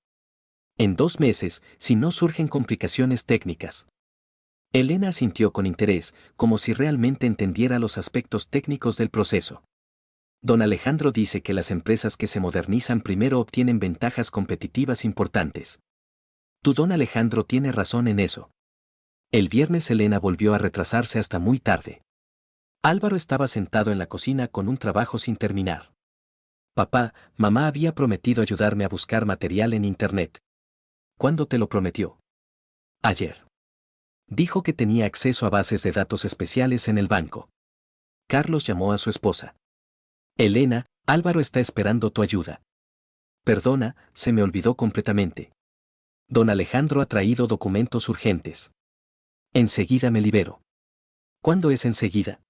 A: En 2 meses, si no surgen complicaciones técnicas. Elena asintió con interés, como si realmente entendiera los aspectos técnicos del proceso. Don Alejandro dice que las empresas que se modernizan primero obtienen ventajas competitivas importantes. Tu don Alejandro tiene razón en eso. El viernes Elena volvió a retrasarse hasta muy tarde. Álvaro estaba sentado en la cocina con un trabajo sin terminar. Papá, mamá había prometido ayudarme a buscar material en internet. ¿Cuándo te lo prometió? Ayer. Dijo que tenía acceso a bases de datos especiales en el banco. Carlos llamó a su esposa. Elena, Álvaro está esperando tu ayuda. Perdona, se me olvidó completamente. Don Alejandro ha traído documentos urgentes. Enseguida me libero. ¿Cuándo es enseguida?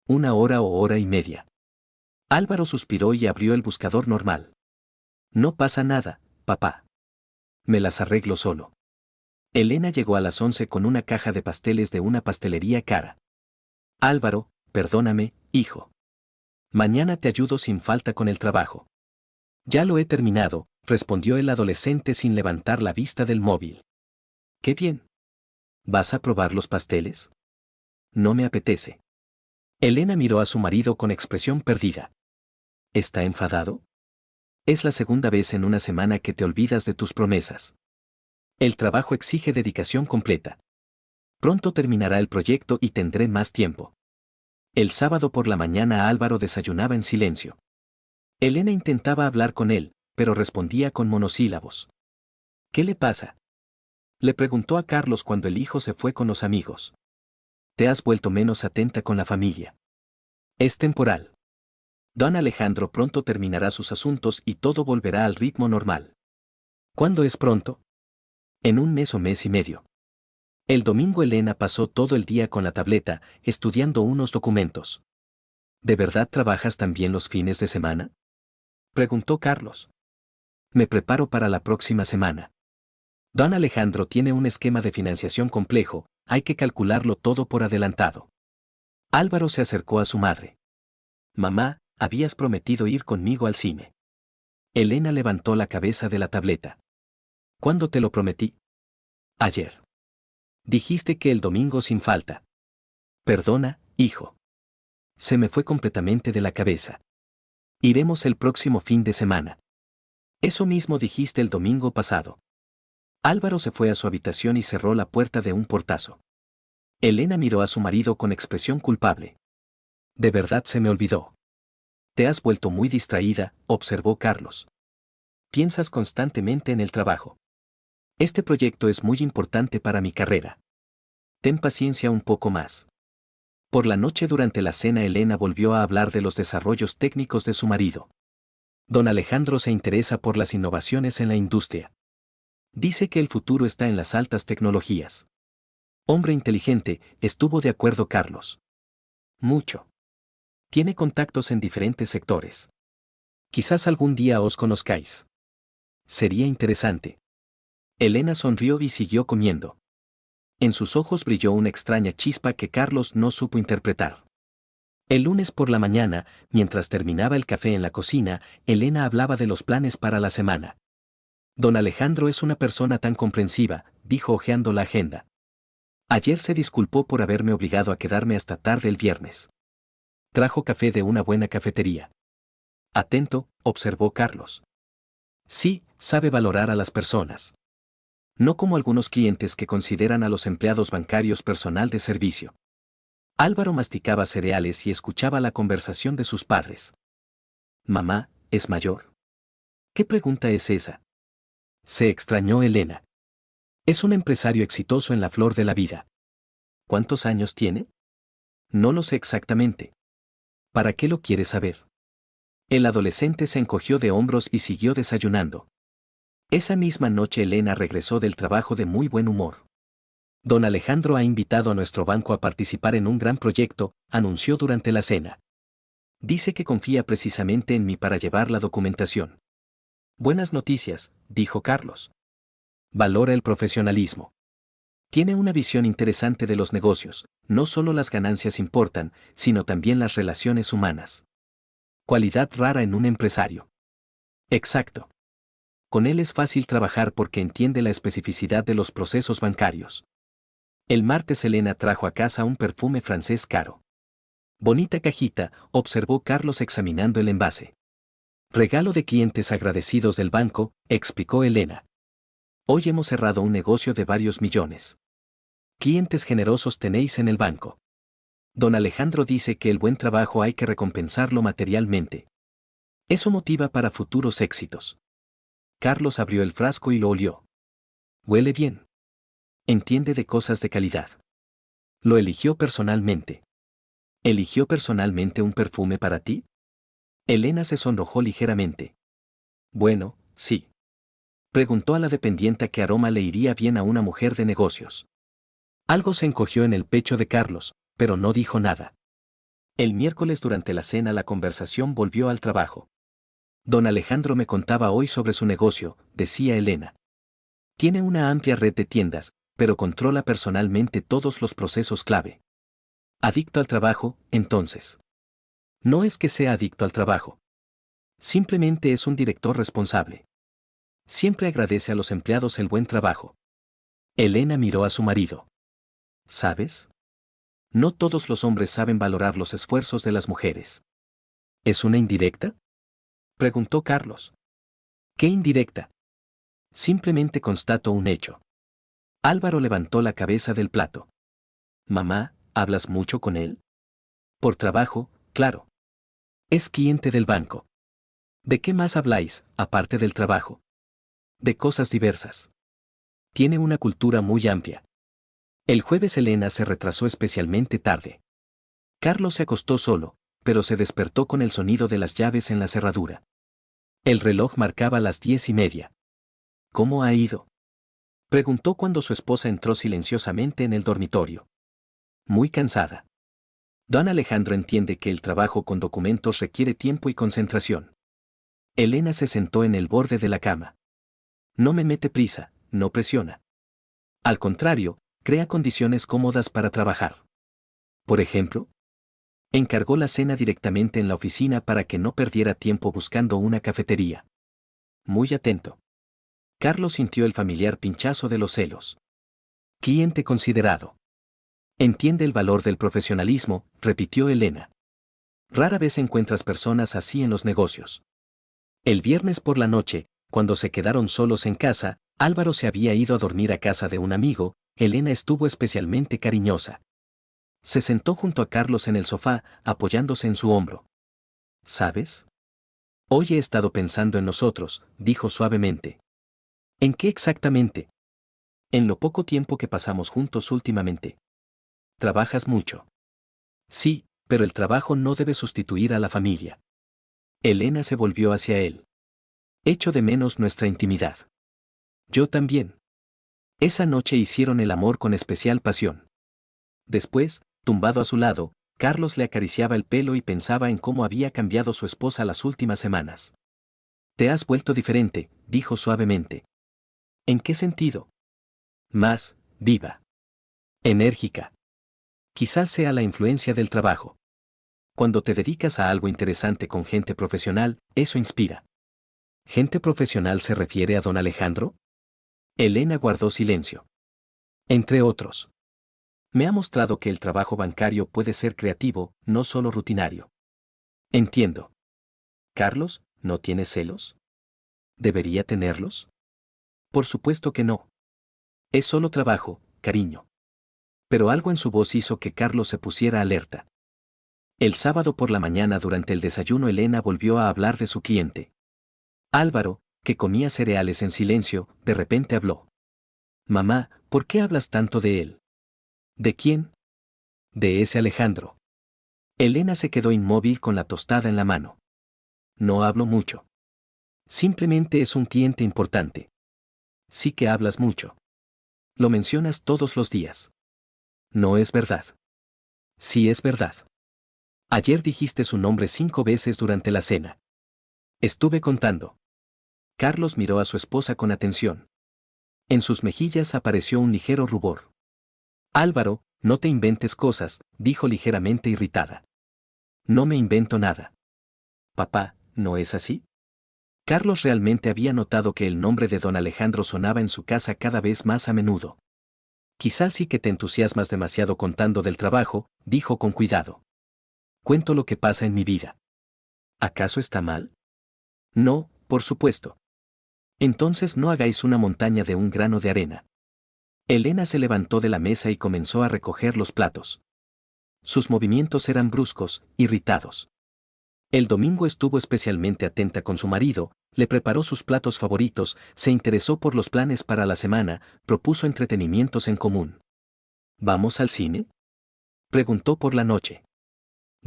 A: 1 hora o hora y media. Álvaro suspiró y abrió el buscador normal. No pasa nada, papá. Me las arreglo solo. Elena llegó a las 11 con una caja de pasteles de una pastelería cara. Álvaro, perdóname, hijo. Mañana te ayudo sin falta con el trabajo. Ya lo he terminado, respondió el adolescente sin levantar la vista del móvil. Qué bien. ¿Vas a probar los pasteles? No me apetece. Elena miró a su marido con expresión perdida. ¿Está enfadado? Es la segunda vez en una semana que te olvidas de tus promesas. El trabajo exige dedicación completa. Pronto terminará el proyecto y tendré más tiempo. El sábado por la mañana Álvaro desayunaba en silencio. Elena intentaba hablar con él, pero respondía con monosílabos. ¿Qué le pasa? Le preguntó a Carlos cuando el hijo se fue con los amigos. Te has vuelto menos atenta con la familia. Es temporal. Don Alejandro pronto terminará sus asuntos y todo volverá al ritmo normal. ¿Cuándo es pronto? En un mes o mes y medio. El domingo Elena pasó todo el día con la tableta, estudiando unos documentos. ¿De verdad trabajas también los fines de semana? Preguntó Carlos. Me preparo para la próxima semana. Don Alejandro tiene un esquema de financiación complejo, hay que calcularlo todo por adelantado. Álvaro se acercó a su madre. Mamá, habías prometido ir conmigo al cine. Elena levantó la cabeza de la tableta. ¿Cuándo te lo prometí? Ayer. Dijiste que el domingo sin falta. Perdona, hijo. Se me fue completamente de la cabeza. Iremos el próximo fin de semana. Eso mismo dijiste el domingo pasado. Álvaro se fue a su habitación y cerró la puerta de un portazo. Elena miró a su marido con expresión culpable. De verdad se me olvidó. Te has vuelto muy distraída, observó Carlos. Piensas constantemente en el trabajo. Este proyecto es muy importante para mi carrera. Ten paciencia un poco más. Por la noche durante la cena Elena volvió a hablar de los desarrollos técnicos de su marido. Don Alejandro se interesa por las innovaciones en la industria. Dice que el futuro está en las altas tecnologías. Hombre inteligente, estuvo de acuerdo Carlos. Mucho. Tiene contactos en diferentes sectores. Quizás algún día os conozcáis. Sería interesante. Elena sonrió y siguió comiendo. En sus ojos brilló una extraña chispa que Carlos no supo interpretar. El lunes por la mañana, mientras terminaba el café en la cocina, Elena hablaba de los planes para la semana. Don Alejandro es una persona tan comprensiva, dijo hojeando la agenda. Ayer se disculpó por haberme obligado a quedarme hasta tarde el viernes. Trajo café de una buena cafetería. Atento, observó Carlos. Sí, sabe valorar a las personas. No como algunos clientes que consideran a los empleados bancarios personal de servicio. Álvaro masticaba cereales y escuchaba la conversación de sus padres. Mamá, ¿es mayor? ¿Qué pregunta es esa? Se extrañó Elena. Es un empresario exitoso en la flor de la vida. ¿Cuántos años tiene? No lo sé exactamente. ¿Para qué lo quieres saber? El adolescente se encogió de hombros y siguió desayunando. Esa misma noche Elena regresó del trabajo de muy buen humor. Don Alejandro ha invitado a nuestro banco a participar en un gran proyecto, anunció durante la cena. Dice que confía precisamente en mí para llevar la documentación. Buenas noticias, dijo Carlos. Valora el profesionalismo. Tiene una visión interesante de los negocios, no solo las ganancias importan, sino también las relaciones humanas. Cualidad rara en un empresario. Exacto. Con él es fácil trabajar porque entiende la especificidad de los procesos bancarios. El martes Elena trajo a casa un perfume francés caro. Bonita cajita, observó Carlos examinando el envase. Regalo de clientes agradecidos del banco, explicó Elena. Hoy hemos cerrado un negocio de varios millones. Clientes generosos tenéis en el banco. Don Alejandro dice que el buen trabajo hay que recompensarlo materialmente. Eso motiva para futuros éxitos. Carlos abrió el frasco y lo olió. Huele bien. Entiende de cosas de calidad. Lo eligió personalmente. ¿Eligió personalmente un perfume para ti? Elena se sonrojó ligeramente. Bueno, sí. Preguntó a la dependienta qué aroma le iría bien a una mujer de negocios. Algo se encogió en el pecho de Carlos, pero no dijo nada. El miércoles durante la cena la conversación volvió al trabajo. Don Alejandro me contaba hoy sobre su negocio, decía Elena. Tiene una amplia red de tiendas, pero controla personalmente todos los procesos clave. Adicto al trabajo, entonces. No es que sea adicto al trabajo. Simplemente es un director responsable. Siempre agradece a los empleados el buen trabajo. Elena miró a su marido. ¿Sabes? No todos los hombres saben valorar los esfuerzos de las mujeres. ¿Es una indirecta? Preguntó Carlos. ¿Qué indirecta? Simplemente constato un hecho. Álvaro levantó la cabeza del plato. Mamá, ¿hablas mucho con él? Por trabajo, claro. Es cliente del banco. ¿De qué más habláis, aparte del trabajo? De cosas diversas. Tiene una cultura muy amplia. El jueves Elena se retrasó especialmente tarde. Carlos se acostó solo, pero se despertó con el sonido de las llaves en la cerradura. El reloj marcaba las 10:30. ¿Cómo ha ido? Preguntó cuando su esposa entró silenciosamente en el dormitorio. Muy cansada. Don Alejandro entiende que el trabajo con documentos requiere tiempo y concentración. Elena se sentó en el borde de la cama. No me mete prisa, no presiona. Al contrario, crea condiciones cómodas para trabajar. Por ejemplo, encargó la cena directamente en la oficina para que no perdiera tiempo buscando una cafetería. Muy atento. Carlos sintió el familiar pinchazo de los celos. Cliente considerado. Entiende el valor del profesionalismo, repitió Elena. Rara vez encuentras personas así en los negocios. El viernes por la noche, cuando se quedaron solos en casa, Álvaro se había ido a dormir a casa de un amigo, Elena estuvo especialmente cariñosa. Se sentó junto a Carlos en el sofá, apoyándose en su hombro. ¿Sabes? Hoy he estado pensando en nosotros, dijo suavemente. ¿En qué exactamente? En lo poco tiempo que pasamos juntos últimamente. ¿Trabajas mucho? Sí, pero el trabajo no debe sustituir a la familia. Elena se volvió hacia él. Echo de menos nuestra intimidad. Yo también. Esa noche hicieron el amor con especial pasión. Después, tumbado a su lado, Carlos le acariciaba el pelo y pensaba en cómo había cambiado su esposa las últimas semanas. Te has vuelto diferente, dijo suavemente. ¿En qué sentido? Más, viva. Enérgica. Quizás sea la influencia del trabajo. Cuando te dedicas a algo interesante con gente profesional, eso inspira. ¿Gente profesional se refiere a don Alejandro? Elena guardó silencio. Entre otros. Me ha mostrado que el trabajo bancario puede ser creativo, no solo rutinario. Entiendo. Carlos, ¿no tienes celos? ¿Debería tenerlos? Por supuesto que no. Es solo trabajo, cariño. Pero algo en su voz hizo que Carlos se pusiera alerta. El sábado por la mañana durante el desayuno Elena volvió a hablar de su cliente. Álvaro, que comía cereales en silencio, de repente habló. Mamá, ¿por qué hablas tanto de él? ¿De quién? De ese Alejandro. Elena se quedó inmóvil con la tostada en la mano. No hablo mucho. Simplemente es un cliente importante. Sí que hablas mucho. Lo mencionas todos los días. No es verdad. Sí es verdad. Ayer dijiste su nombre 5 veces durante la cena. Estuve contando. Carlos miró a su esposa con atención. En sus mejillas apareció un ligero rubor. Álvaro, no te inventes cosas, dijo ligeramente irritada. No me invento nada. Papá, ¿no es así? Carlos realmente había notado que el nombre de don Alejandro sonaba en su casa cada vez más a menudo. Quizás sí que te entusiasmas demasiado contando del trabajo, dijo con cuidado. Cuento lo que pasa en mi vida. ¿Acaso está mal? No, por supuesto. Entonces no hagáis una montaña de un grano de arena. Elena se levantó de la mesa y comenzó a recoger los platos. Sus movimientos eran bruscos, irritados. El domingo estuvo especialmente atenta con su marido, le preparó sus platos favoritos, se interesó por los planes para la semana, propuso entretenimientos en común. ¿Vamos al cine? Preguntó por la noche.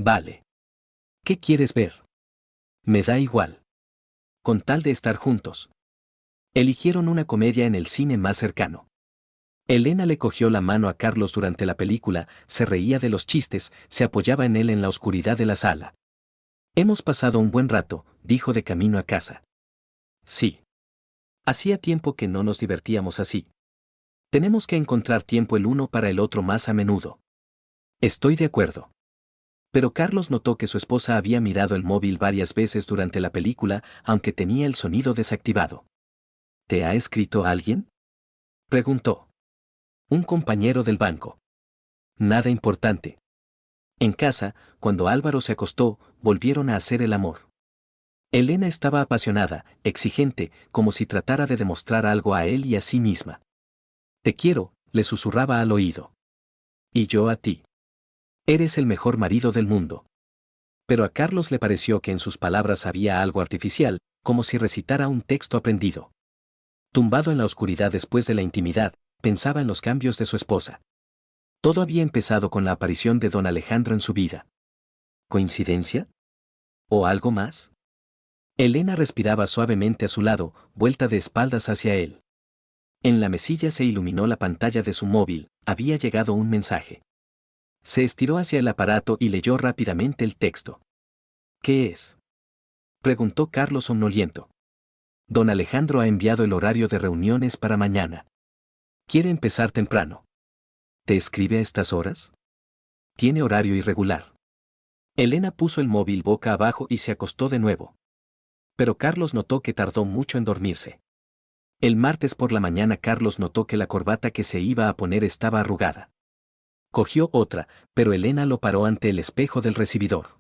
A: Vale. ¿Qué quieres ver? Me da igual. Con tal de estar juntos. Eligieron una comedia en el cine más cercano. Elena le cogió la mano a Carlos durante la película, se reía de los chistes, se apoyaba en él en la oscuridad de la sala. Hemos pasado un buen rato, dijo de camino a casa. Sí. Hacía tiempo que no nos divertíamos así. Tenemos que encontrar tiempo el uno para el otro más a menudo. Estoy de acuerdo. Pero Carlos notó que su esposa había mirado el móvil varias veces durante la película, aunque tenía el sonido desactivado. ¿Te ha escrito alguien? Preguntó. Un compañero del banco. Nada importante. En casa, cuando Álvaro se acostó, volvieron a hacer el amor. Elena estaba apasionada, exigente, como si tratara de demostrar algo a él y a sí misma. Te quiero, le susurraba al oído. Y yo a ti. Eres el mejor marido del mundo. Pero a Carlos le pareció que en sus palabras había algo artificial, como si recitara un texto aprendido. Tumbado en la oscuridad después de la intimidad, pensaba en los cambios de su esposa. Todo había empezado con la aparición de don Alejandro en su vida. ¿Coincidencia? ¿O algo más? Elena respiraba suavemente a su lado, vuelta de espaldas hacia él. En la mesilla se iluminó la pantalla de su móvil, había llegado un mensaje. Se estiró hacia el aparato y leyó rápidamente el texto. ¿Qué es? Preguntó Carlos somnoliento. Don Alejandro ha enviado el horario de reuniones para mañana. Quiere empezar temprano. ¿Te escribe a estas horas? Tiene horario irregular. Elena puso el móvil boca abajo y se acostó de nuevo. Pero Carlos notó que tardó mucho en dormirse. El martes por la mañana Carlos notó que la corbata que se iba a poner estaba arrugada. Cogió otra, pero Elena lo paró ante el espejo del recibidor.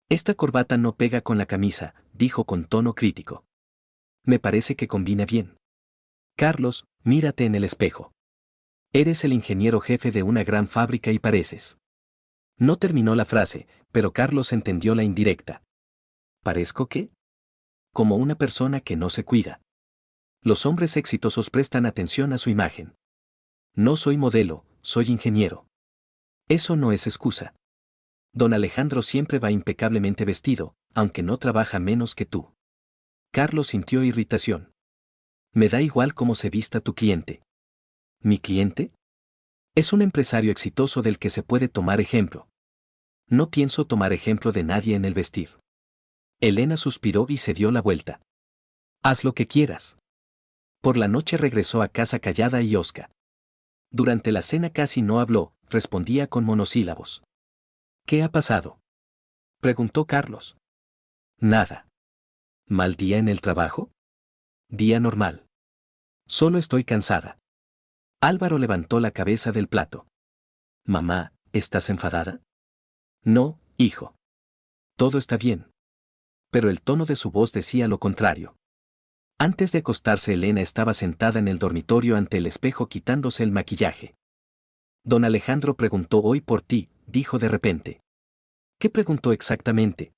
A: Esta corbata no pega con la camisa, dijo con tono crítico. Me parece que combina bien. Carlos, mírate en el espejo. Eres el ingeniero jefe de una gran fábrica y pareces. No terminó la frase, pero Carlos entendió la indirecta. ¿Parezco qué? Como una persona que no se cuida. Los hombres exitosos prestan atención a su imagen. No soy modelo, soy ingeniero. Eso no es excusa. Don Alejandro siempre va impecablemente vestido, aunque no trabaja menos que tú. Carlos sintió irritación. Me da igual cómo se vista tu cliente. ¿Mi cliente? Es un empresario exitoso del que se puede tomar ejemplo. No pienso tomar ejemplo de nadie en el vestir. Elena suspiró y se dio la vuelta. Haz lo que quieras. Por la noche regresó a casa callada y hosca. Durante la cena casi no habló, respondía con monosílabos. ¿Qué ha pasado? Preguntó Carlos. Nada. ¿Mal día en el trabajo? Día normal. Solo estoy cansada. Álvaro levantó la cabeza del plato. Mamá, ¿estás enfadada? No, hijo. Todo está bien. Pero el tono de su voz decía lo contrario. Antes de acostarse Elena estaba sentada en el dormitorio ante el espejo quitándose el maquillaje. Don Alejandro preguntó hoy por ti, dijo de repente. ¿Qué preguntó exactamente?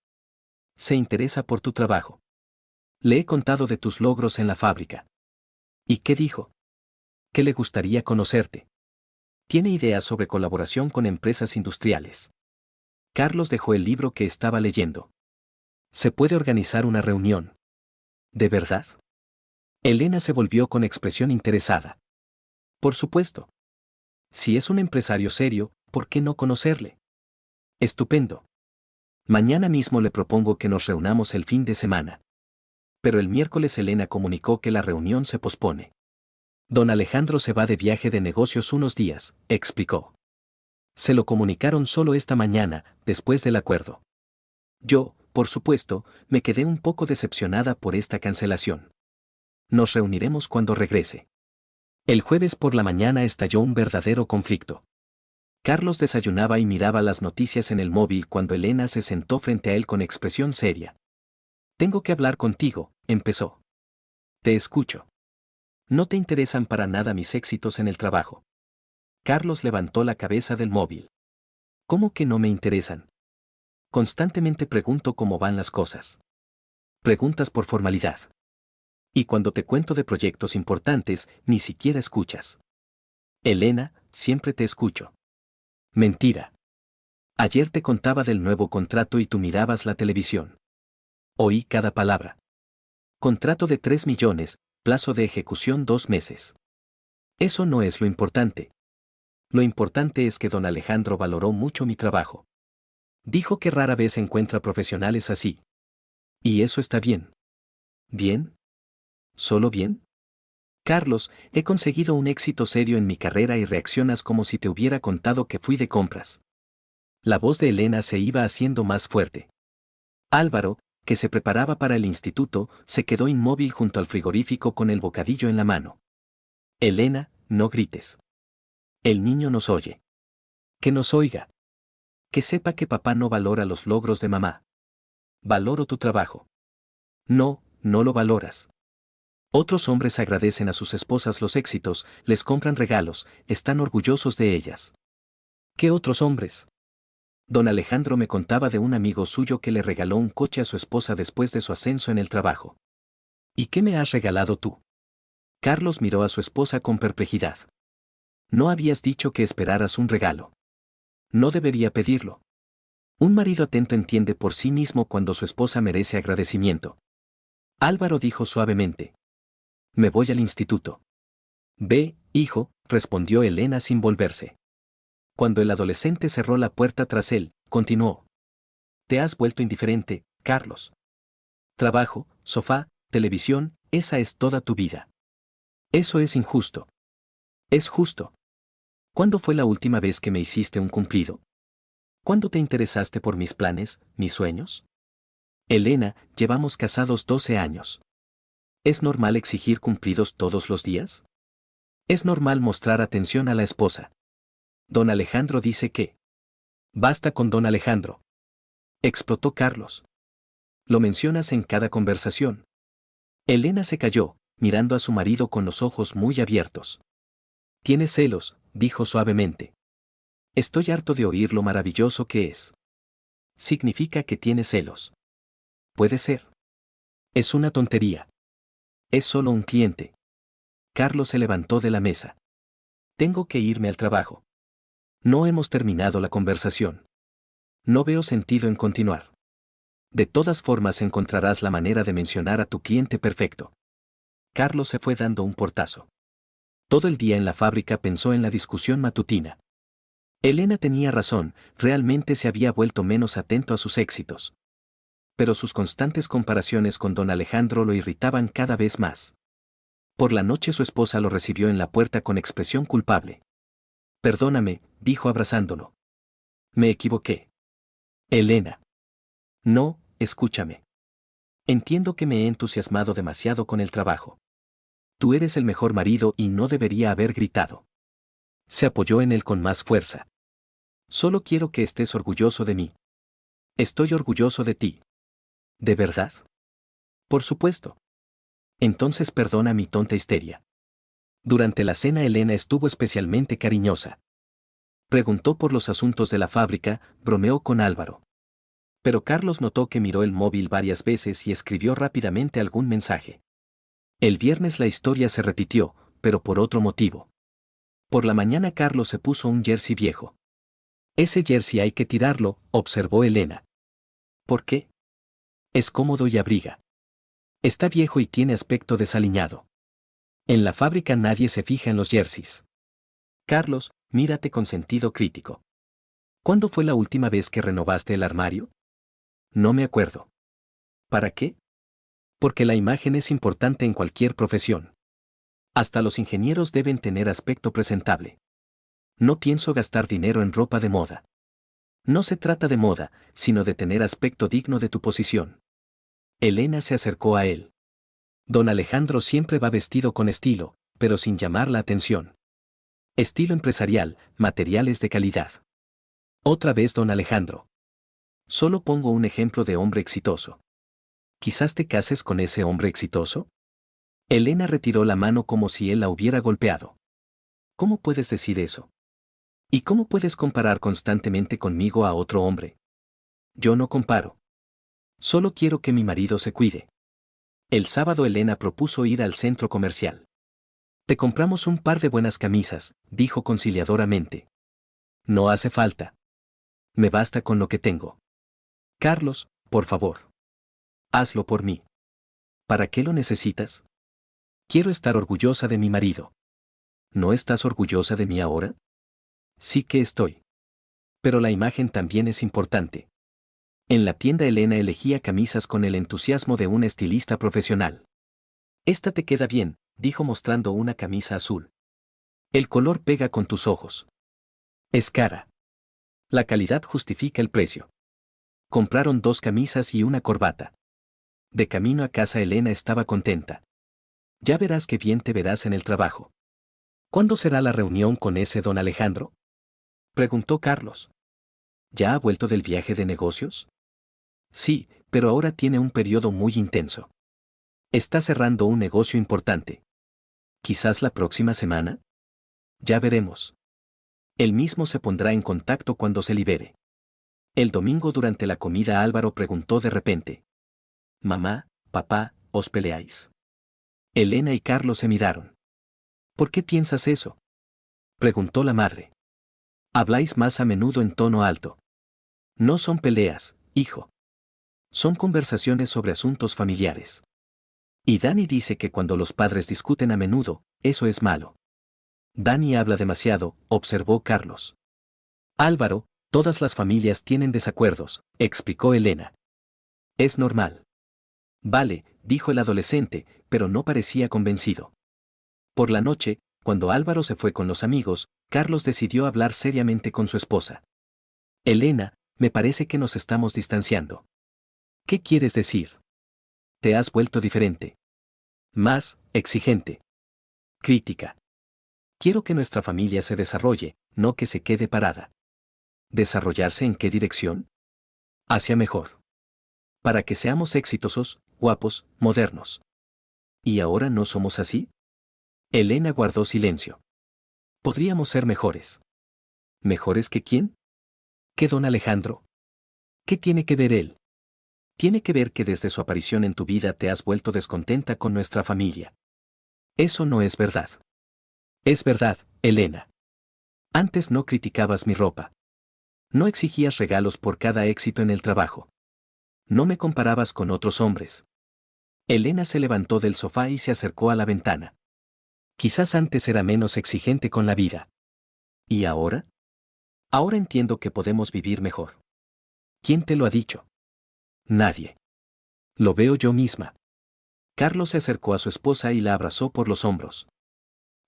A: Se interesa por tu trabajo. Le he contado de tus logros en la fábrica. ¿Y qué dijo? Que le gustaría conocerte. Tiene ideas sobre colaboración con empresas industriales. Carlos dejó el libro que estaba leyendo. Se puede organizar una reunión. ¿De verdad? Elena se volvió con expresión interesada. Por supuesto. Si es un empresario serio, ¿por qué no conocerle? Estupendo. Mañana mismo le propongo que nos reunamos el fin de semana. Pero el miércoles Elena comunicó que la reunión se pospone. Don Alejandro se va de viaje de negocios unos días, explicó. Se lo comunicaron solo esta mañana, después del acuerdo. Yo, por supuesto, me quedé un poco decepcionada por esta cancelación. Nos reuniremos cuando regrese. El jueves por la mañana estalló un verdadero conflicto. Carlos desayunaba y miraba las noticias en el móvil cuando Elena se sentó frente a él con expresión seria. Tengo que hablar contigo, empezó. Te escucho. No te interesan para nada mis éxitos en el trabajo. Carlos levantó la cabeza del móvil. ¿Cómo que no me interesan? Constantemente pregunto cómo van las cosas. Preguntas por formalidad. Y cuando te cuento de proyectos importantes, ni siquiera escuchas. Elena, siempre te escucho. Mentira. Ayer te contaba del nuevo contrato y tú mirabas la televisión. Oí cada palabra. Contrato de 3 millones, plazo de ejecución 2 meses. Eso no es lo importante. Lo importante es que don Alejandro valoró mucho mi trabajo. Dijo que rara vez encuentra profesionales así. Y eso está bien. ¿Bien? ¿Solo bien? Carlos, he conseguido un éxito serio en mi carrera y reaccionas como si te hubiera contado que fui de compras. La voz de Elena se iba haciendo más fuerte. Álvaro, que se preparaba para el instituto, se quedó inmóvil junto al frigorífico con el bocadillo en la mano. Elena, no grites. El niño nos oye. Que nos oiga. Que sepa que papá no valora los logros de mamá. Valoro tu trabajo. No, no lo valoras. Otros hombres agradecen a sus esposas los éxitos, les compran regalos, están orgullosos de ellas. ¿Qué otros hombres? Don Alejandro me contaba de un amigo suyo que le regaló un coche a su esposa después de su ascenso en el trabajo. ¿Y qué me has regalado tú? Carlos miró a su esposa con perplejidad. No habías dicho que esperaras un regalo. No debería pedirlo. Un marido atento entiende por sí mismo cuando su esposa merece agradecimiento. Álvaro dijo suavemente. Me voy al instituto. Ve, hijo, respondió Elena sin volverse. Cuando el adolescente cerró la puerta tras él, continuó. Te has vuelto indiferente, Carlos. Trabajo, sofá, televisión, esa es toda tu vida. Eso es injusto. Es justo. ¿Cuándo fue la última vez que me hiciste un cumplido? ¿Cuándo te interesaste por mis planes, mis sueños? Elena, llevamos casados 12 años. ¿Es normal exigir cumplidos todos los días? Es normal mostrar atención a la esposa. Don Alejandro dice que. Basta con don Alejandro. Explotó Carlos. Lo mencionas en cada conversación. Elena se calló, mirando a su marido con los ojos muy abiertos. Tienes celos, dijo suavemente. Estoy harto de oír lo maravilloso que es. Significa que tienes celos. Puede ser. Es una tontería. Es solo un cliente. Carlos se levantó de la mesa. Tengo que irme al trabajo. No hemos terminado la conversación. No veo sentido en continuar. De todas formas encontrarás la manera de mencionar a tu cliente perfecto. Carlos se fue dando un portazo. Todo el día en la fábrica pensó en la discusión matutina. Elena tenía razón, realmente se había vuelto menos atento a sus éxitos. Pero sus constantes comparaciones con don Alejandro lo irritaban cada vez más. Por la noche su esposa lo recibió en la puerta con expresión culpable. Perdóname, dijo abrazándolo. Me equivoqué. Elena. No, escúchame. Entiendo que me he entusiasmado demasiado con el trabajo. Tú eres el mejor marido y no debería haber gritado. Se apoyó en él con más fuerza. Solo quiero que estés orgulloso de mí. Estoy orgulloso de ti. ¿De verdad? Por supuesto. Entonces perdona mi tonta histeria. Durante la cena Elena estuvo especialmente cariñosa. Preguntó por los asuntos de la fábrica, bromeó con Álvaro. Pero Carlos notó que miró el móvil varias veces y escribió rápidamente algún mensaje. El viernes la historia se repitió, pero por otro motivo. Por la mañana Carlos se puso un jersey viejo. Ese jersey hay que tirarlo, observó Elena. ¿Por qué? Es cómodo y abriga. Está viejo y tiene aspecto desaliñado. En la fábrica nadie se fija en los jerseys. Carlos, mírate con sentido crítico. ¿Cuándo fue la última vez que renovaste el armario? No me acuerdo. ¿Para qué? Porque la imagen es importante en cualquier profesión. Hasta los ingenieros deben tener aspecto presentable. No pienso gastar dinero en ropa de moda. No se trata de moda, sino de tener aspecto digno de tu posición. Elena se acercó a él. Don Alejandro siempre va vestido con estilo, pero sin llamar la atención. Estilo empresarial, materiales de calidad. Otra vez don Alejandro. Solo pongo un ejemplo de hombre exitoso. ¿Quizás te cases con ese hombre exitoso? Elena retiró la mano como si él la hubiera golpeado. ¿Cómo puedes decir eso? ¿Y cómo puedes comparar constantemente conmigo a otro hombre? Yo no comparo. Solo quiero que mi marido se cuide. El sábado Elena propuso ir al centro comercial. Te compramos un par de buenas camisas, dijo conciliadoramente. No hace falta. Me basta con lo que tengo. Carlos, por favor. Hazlo por mí. ¿Para qué lo necesitas? Quiero estar orgullosa de mi marido. ¿No estás orgullosa de mí ahora? Sí que estoy. Pero la imagen también es importante. En la tienda Elena elegía camisas con el entusiasmo de un estilista profesional. Esta te queda bien, dijo mostrando una camisa azul. El color pega con tus ojos. Es cara. La calidad justifica el precio. Compraron 2 camisas y una corbata. De camino a casa Elena estaba contenta. Ya verás qué bien te verás en el trabajo. ¿Cuándo será la reunión con ese don Alejandro? Preguntó Carlos. ¿Ya ha vuelto del viaje de negocios? Sí, pero ahora tiene un periodo muy intenso. Está cerrando un negocio importante. ¿Quizás la próxima semana? Ya veremos. Él mismo se pondrá en contacto cuando se libere. El domingo durante la comida Álvaro preguntó de repente. Mamá, papá, ¿os peleáis? Elena y Carlos se miraron. ¿Por qué piensas eso? Preguntó la madre. Habláis más a menudo en tono alto. No son peleas, hijo. Son conversaciones sobre asuntos familiares. Y Dani dice que cuando los padres discuten a menudo, eso es malo. Dani habla demasiado, observó Carlos. Álvaro, todas las familias tienen desacuerdos, explicó Elena. Es normal. Vale, dijo el adolescente, pero no parecía convencido. Por la noche, cuando Álvaro se fue con los amigos, Carlos decidió hablar seriamente con su esposa. Elena, me parece que nos estamos distanciando. ¿Qué quieres decir? Te has vuelto diferente. Más, exigente. Crítica. Quiero que nuestra familia se desarrolle, no que se quede parada. ¿Desarrollarse en qué dirección? Hacia mejor. Para que seamos exitosos, guapos, modernos. ¿Y ahora no somos así? Elena guardó silencio. Podríamos ser mejores. ¿Mejores que quién? ¿Qué don Alejandro? ¿Qué tiene que ver él? Tiene que ver que desde su aparición en tu vida te has vuelto descontenta con nuestra familia. Eso no es verdad. Es verdad, Elena. Antes no criticabas mi ropa. No exigías regalos por cada éxito en el trabajo. No me comparabas con otros hombres. Elena se levantó del sofá y se acercó a la ventana. Quizás antes era menos exigente con la vida. ¿Y ahora? Ahora entiendo que podemos vivir mejor. ¿Quién te lo ha dicho? Nadie. Lo veo yo misma. Carlos se acercó a su esposa y la abrazó por los hombros.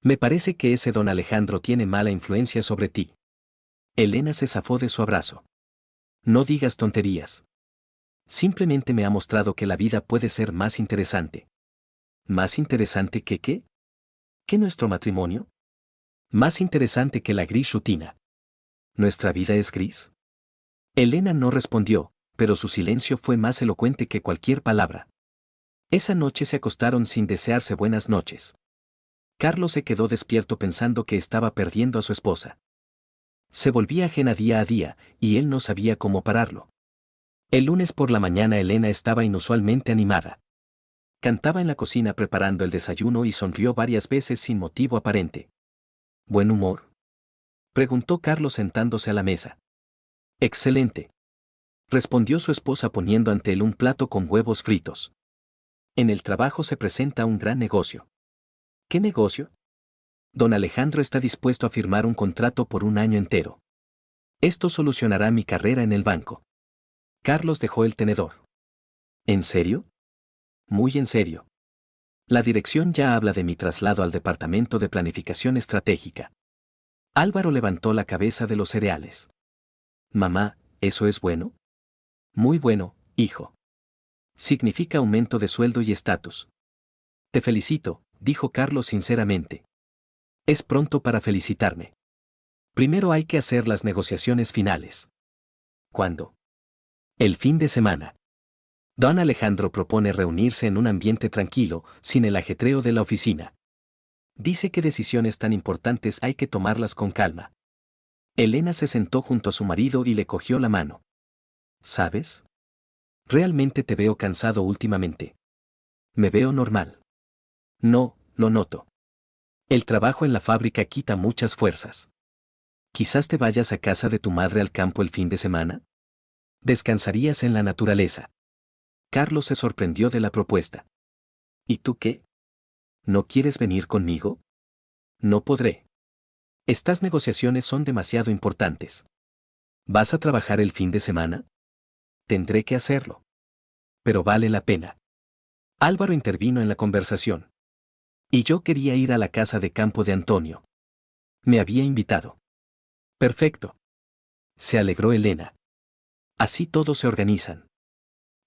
A: Me parece que ese don Alejandro tiene mala influencia sobre ti. Elena se zafó de su abrazo. No digas tonterías. Simplemente me ha mostrado que la vida puede ser más interesante. ¿Más interesante que qué? ¿Que nuestro matrimonio? Más interesante que la gris rutina. ¿Nuestra vida es gris? Elena no respondió, pero su silencio fue más elocuente que cualquier palabra. Esa noche se acostaron sin desearse buenas noches. Carlos se quedó despierto pensando que estaba perdiendo a su esposa. Se volvía ajena día a día, y él no sabía cómo pararlo. El lunes por la mañana Elena estaba inusualmente animada. Cantaba en la cocina preparando el desayuno y sonrió varias veces sin motivo aparente. ¿Buen humor? Preguntó Carlos sentándose a la mesa. Excelente. Respondió su esposa poniendo ante él un plato con huevos fritos. En el trabajo se presenta un gran negocio. ¿Qué negocio? Don Alejandro está dispuesto a firmar un contrato por un año entero. Esto solucionará mi carrera en el banco. Carlos dejó el tenedor. ¿En serio? Muy en serio. La dirección ya habla de mi traslado al Departamento de Planificación Estratégica. Álvaro levantó la cabeza de los cereales. Mamá, ¿eso es bueno? Muy bueno, hijo. Significa aumento de sueldo y estatus. Te felicito, dijo Carlos sinceramente. Es pronto para felicitarme. Primero hay que hacer las negociaciones finales. ¿Cuándo? El fin de semana. Don Alejandro propone reunirse en un ambiente tranquilo, sin el ajetreo de la oficina. Dice que decisiones tan importantes hay que tomarlas con calma. Elena se sentó junto a su marido y le cogió la mano. ¿Sabes? Realmente te veo cansado últimamente. Me veo normal. No, lo noto. El trabajo en la fábrica quita muchas fuerzas. Quizás te vayas a casa de tu madre al campo el fin de semana. Descansarías en la naturaleza. Carlos se sorprendió de la propuesta. ¿Y tú qué? ¿No quieres venir conmigo? No podré. Estas negociaciones son demasiado importantes. ¿Vas a trabajar el fin de semana? Tendré que hacerlo. Pero vale la pena. Álvaro intervino en la conversación. Y yo quería ir a la casa de campo de Antonio. Me había invitado. Perfecto. Se alegró Elena. Así todos se organizan.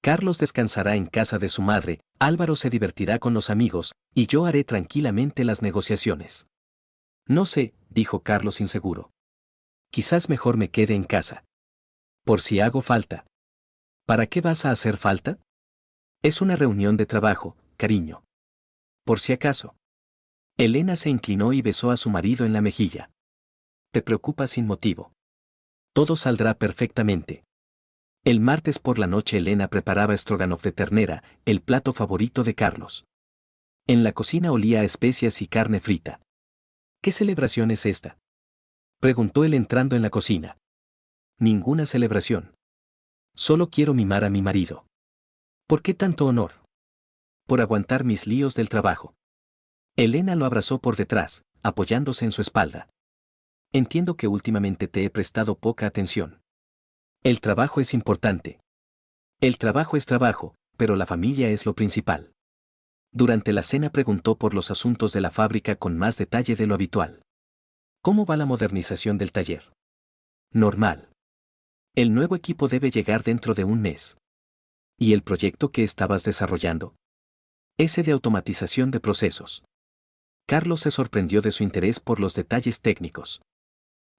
A: Carlos descansará en casa de su madre, Álvaro se divertirá con los amigos, y yo haré tranquilamente las negociaciones. No sé, dijo Carlos inseguro. Quizás mejor me quede en casa. Por si hago falta. ¿Para qué vas a hacer falta? Es una reunión de trabajo, cariño. Por si acaso. Elena se inclinó y besó a su marido en la mejilla. Te preocupas sin motivo. Todo saldrá perfectamente. El martes por la noche Elena preparaba stroganoff de ternera, el plato favorito de Carlos. En la cocina olía a especias y carne frita. ¿Qué celebración es esta? Preguntó él entrando en la cocina. Ninguna celebración. Solo quiero mimar a mi marido. ¿Por qué tanto honor? Por aguantar mis líos del trabajo. Elena lo abrazó por detrás, apoyándose en su espalda. Entiendo que últimamente te he prestado poca atención. El trabajo es importante. El trabajo es trabajo, pero la familia es lo principal. Durante la cena preguntó por los asuntos de la fábrica con más detalle de lo habitual. ¿Cómo va la modernización del taller? Normal. El nuevo equipo debe llegar dentro de un mes. ¿Y el proyecto que estabas desarrollando? Ese de automatización de procesos. Carlos se sorprendió de su interés por los detalles técnicos.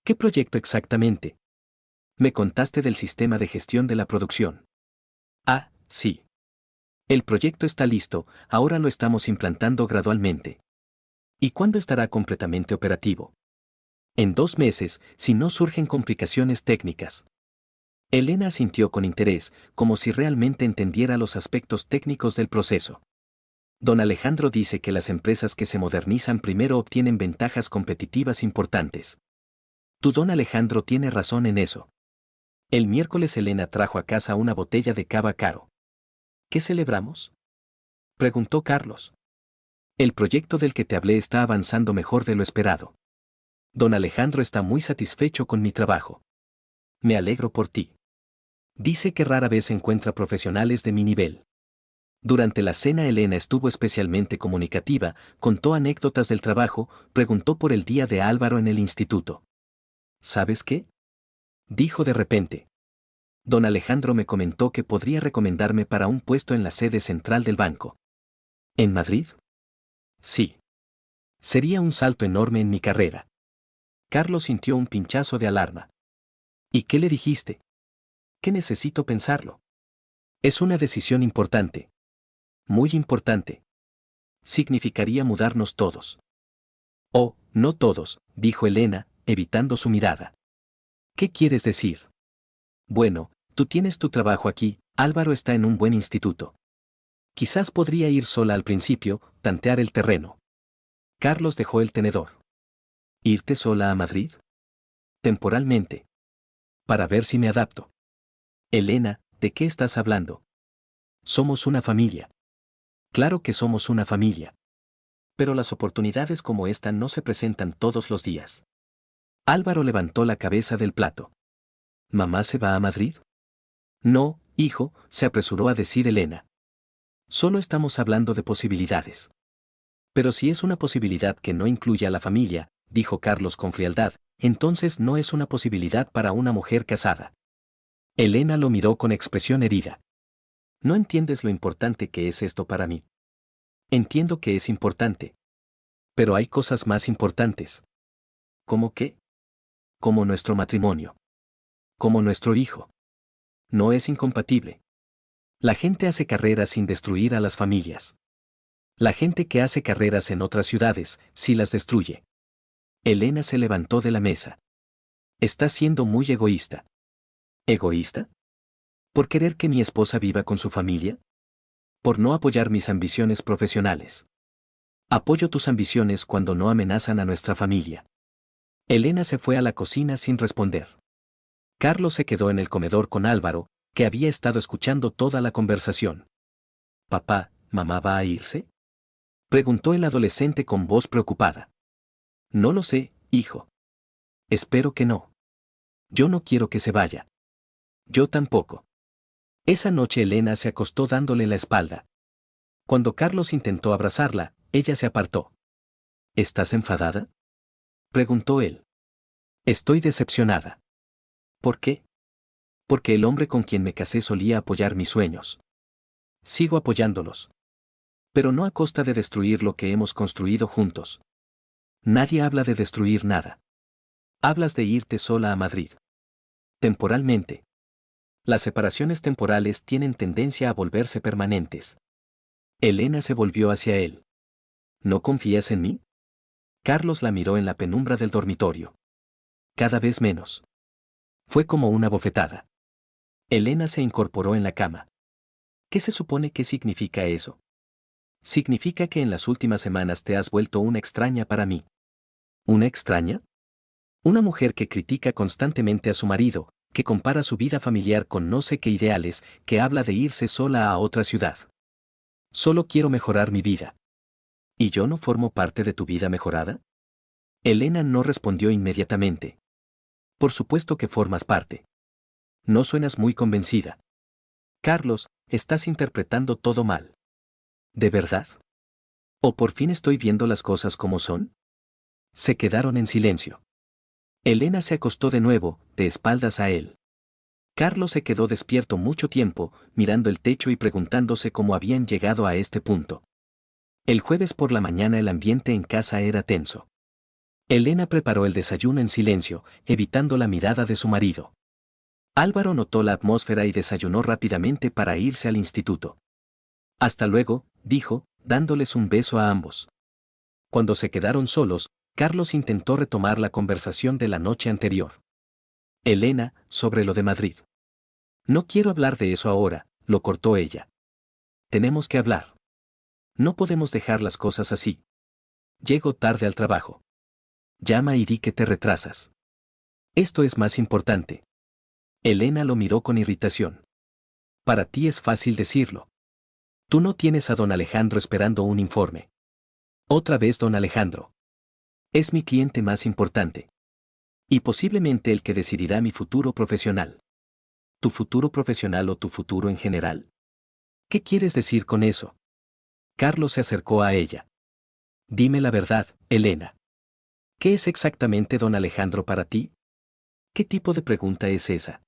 A: ¿Qué proyecto exactamente? Me contaste del sistema de gestión de la producción. Ah, sí. El proyecto está listo, ahora lo estamos implantando gradualmente. ¿Y cuándo estará completamente operativo? En 2 meses, si no surgen complicaciones técnicas. Elena asintió con interés, como si realmente entendiera los aspectos técnicos del proceso. Don Alejandro dice que las empresas que se modernizan primero obtienen ventajas competitivas importantes. Tu don Alejandro tiene razón en eso. El miércoles Elena trajo a casa una botella de cava caro. ¿Qué celebramos? Preguntó Carlos. El proyecto del que te hablé está avanzando mejor de lo esperado. Don Alejandro está muy satisfecho con mi trabajo. Me alegro por ti. Dice que rara vez encuentra profesionales de mi nivel. Durante la cena Elena estuvo especialmente comunicativa, contó anécdotas del trabajo, preguntó por el día de Álvaro en el instituto. ¿Sabes qué? Dijo de repente. Don Alejandro me comentó que podría recomendarme para un puesto en la sede central del banco. ¿En Madrid? Sí. Sería un salto enorme en mi carrera. Carlos sintió un pinchazo de alarma. ¿Y qué le dijiste? Que necesito pensarlo. Es una decisión importante. Muy importante. Significaría mudarnos todos. Oh, no todos, dijo Elena, evitando su mirada. ¿Qué quieres decir? Bueno, tú tienes tu trabajo aquí, Álvaro está en un buen instituto. Quizás podría ir sola al principio, tantear el terreno. Carlos dejó el tenedor. ¿Irte sola a Madrid? Temporalmente. Para ver si me adapto. Elena, ¿de qué estás hablando? Somos una familia. Claro que somos una familia. Pero las oportunidades como esta no se presentan todos los días. Álvaro levantó la cabeza del plato. ¿Mamá se va a Madrid? No, hijo, se apresuró a decir Elena. Solo estamos hablando de posibilidades. Pero si es una posibilidad que no incluye a la familia, dijo Carlos con frialdad, entonces no es una posibilidad para una mujer casada. Elena lo miró con expresión herida. ¿No entiendes lo importante que es esto para mí? Entiendo que es importante. Pero hay cosas más importantes. ¿Cómo qué? Como nuestro matrimonio. Como nuestro hijo. No es incompatible. La gente hace carreras sin destruir a las familias. La gente que hace carreras en otras ciudades, sí las destruye. Elena se levantó de la mesa. Estás siendo muy egoísta. ¿Egoísta? ¿Por querer que mi esposa viva con su familia? Por no apoyar mis ambiciones profesionales. Apoyo tus ambiciones cuando no amenazan a nuestra familia. Elena se fue a la cocina sin responder. Carlos se quedó en el comedor con Álvaro, que había estado escuchando toda la conversación. ¿Papá, mamá va a irse?, preguntó el adolescente con voz preocupada. No lo sé, hijo. Espero que no. Yo no quiero que se vaya. Yo tampoco. Esa noche Elena se acostó dándole la espalda. Cuando Carlos intentó abrazarla, ella se apartó. ¿Estás enfadada?, preguntó él. Estoy decepcionada. ¿Por qué? Porque el hombre con quien me casé solía apoyar mis sueños. Sigo apoyándolos. Pero no a costa de destruir lo que hemos construido juntos. Nadie habla de destruir nada. Hablas de irte sola a Madrid. Temporalmente. Las separaciones temporales tienen tendencia a volverse permanentes. Elena se volvió hacia él. ¿No confías en mí? Carlos la miró en la penumbra del dormitorio. Cada vez menos. Fue como una bofetada. Elena se incorporó en la cama. ¿Qué se supone que significa eso? Significa que en las últimas semanas te has vuelto una extraña para mí. ¿Una extraña? Una mujer que critica constantemente a su marido, que compara su vida familiar con no sé qué ideales, que habla de irse sola a otra ciudad. Solo quiero mejorar mi vida. ¿Y yo no formo parte de tu vida mejorada? Elena no respondió inmediatamente. Por supuesto que formas parte. No suenas muy convencida. Carlos, estás interpretando todo mal. ¿De verdad? ¿O por fin estoy viendo las cosas como son? Se quedaron en silencio. Elena se acostó de nuevo, de espaldas a él. Carlos se quedó despierto mucho tiempo, mirando el techo y preguntándose cómo habían llegado a este punto. El jueves por la mañana el ambiente en casa era tenso. Elena preparó el desayuno en silencio, evitando la mirada de su marido. Álvaro notó la atmósfera y desayunó rápidamente para irse al instituto. Hasta luego, dijo, dándoles un beso a ambos. Cuando se quedaron solos, Carlos intentó retomar la conversación de la noche anterior. Elena, sobre lo de Madrid. No quiero hablar de eso ahora, lo cortó ella. Tenemos que hablar. No podemos dejar las cosas así. Llego tarde al trabajo. Llama y di que te retrasas. Esto es más importante. Elena lo miró con irritación. Para ti es fácil decirlo. Tú no tienes a don Alejandro esperando un informe. Otra vez don Alejandro. Es mi cliente más importante. Y posiblemente el que decidirá mi futuro profesional. ¿Tu futuro profesional o tu futuro en general? ¿Qué quieres decir con eso? Carlos se acercó a ella. Dime la verdad, Elena. ¿Qué es exactamente don Alejandro para ti? ¿Qué tipo de pregunta es esa?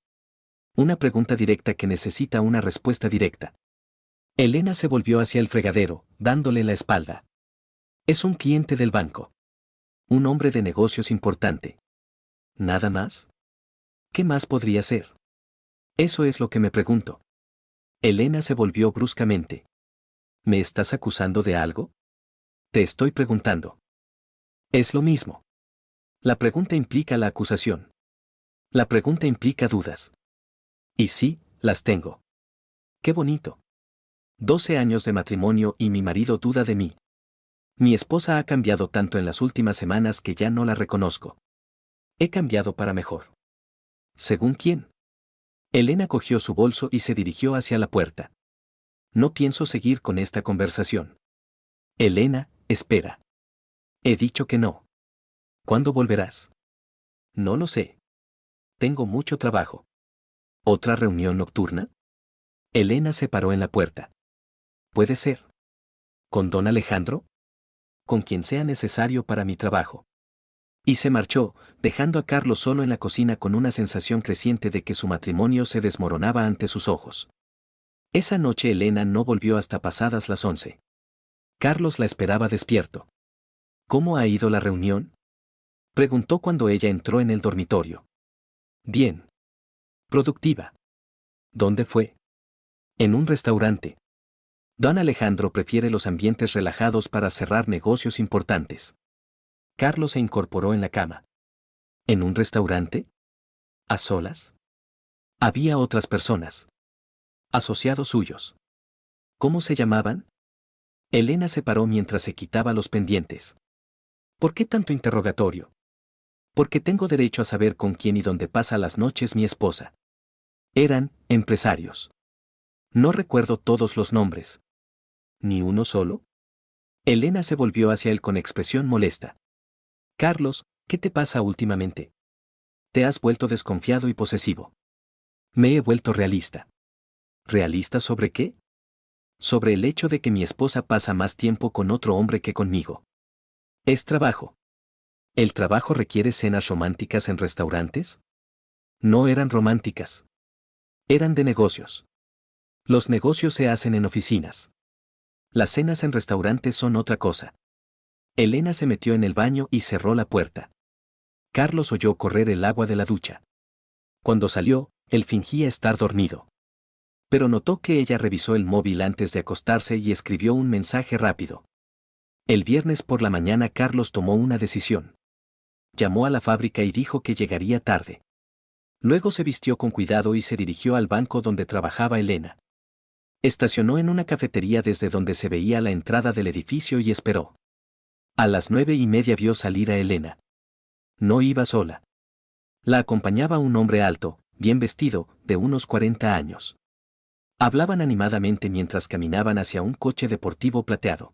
A: Una pregunta directa que necesita una respuesta directa. Elena se volvió hacia el fregadero, dándole la espalda. Es un cliente del banco. Un hombre de negocios importante. ¿Nada más? ¿Qué más podría ser? Eso es lo que me pregunto. Elena se volvió bruscamente. ¿Me estás acusando de algo? Te estoy preguntando. Es lo mismo. La pregunta implica la acusación. La pregunta implica dudas. Y sí, las tengo. Qué bonito. 12 años de matrimonio y mi marido duda de mí. Mi esposa ha cambiado tanto en las últimas semanas que ya no la reconozco. He cambiado para mejor. ¿Según quién? Elena cogió su bolso y se dirigió hacia la puerta. No pienso seguir con esta conversación. Elena, espera. He dicho que no. ¿Cuándo volverás? No lo sé. Tengo mucho trabajo. ¿Otra reunión nocturna? Elena se paró en la puerta. Puede ser. ¿Con don Alejandro? Con quien sea necesario para mi trabajo. Y se marchó, dejando a Carlos solo en la cocina con una sensación creciente de que su matrimonio se desmoronaba ante sus ojos. Esa noche Elena no volvió hasta pasadas las 11. Carlos la esperaba despierto. ¿Cómo ha ido la reunión? Preguntó cuando ella entró en el dormitorio. Bien. Productiva. ¿Dónde fue? En un restaurante. Don Alejandro prefiere los ambientes relajados para cerrar negocios importantes. Carlos se incorporó en la cama. ¿En un restaurante? ¿A solas? Había otras personas. Asociados suyos. ¿Cómo se llamaban? Elena se paró mientras se quitaba los pendientes. ¿Por qué tanto interrogatorio? Porque tengo derecho a saber con quién y dónde pasa las noches mi esposa. Eran empresarios. No recuerdo todos los nombres. ¿Ni uno solo? Elena se volvió hacia él con expresión molesta. Carlos, ¿qué te pasa últimamente? Te has vuelto desconfiado y posesivo. Me he vuelto realista. ¿Realista sobre qué? Sobre el hecho de que mi esposa pasa más tiempo con otro hombre que conmigo. Es trabajo. ¿El trabajo requiere cenas románticas en restaurantes? No eran románticas. Eran de negocios. Los negocios se hacen en oficinas. Las cenas en restaurantes son otra cosa. Elena se metió en el baño y cerró la puerta. Carlos oyó correr el agua de la ducha. Cuando salió, él fingía estar dormido. Pero notó que ella revisó el móvil antes de acostarse y escribió un mensaje rápido. El viernes por la mañana Carlos tomó una decisión. Llamó a la fábrica y dijo que llegaría tarde. Luego se vistió con cuidado y se dirigió al banco donde trabajaba Elena. Estacionó en una cafetería desde donde se veía la entrada del edificio y esperó. A las 9:30 vio salir a Elena. No iba sola. La acompañaba un hombre alto, bien vestido, de unos 40 años. Hablaban animadamente mientras caminaban hacia un coche deportivo plateado.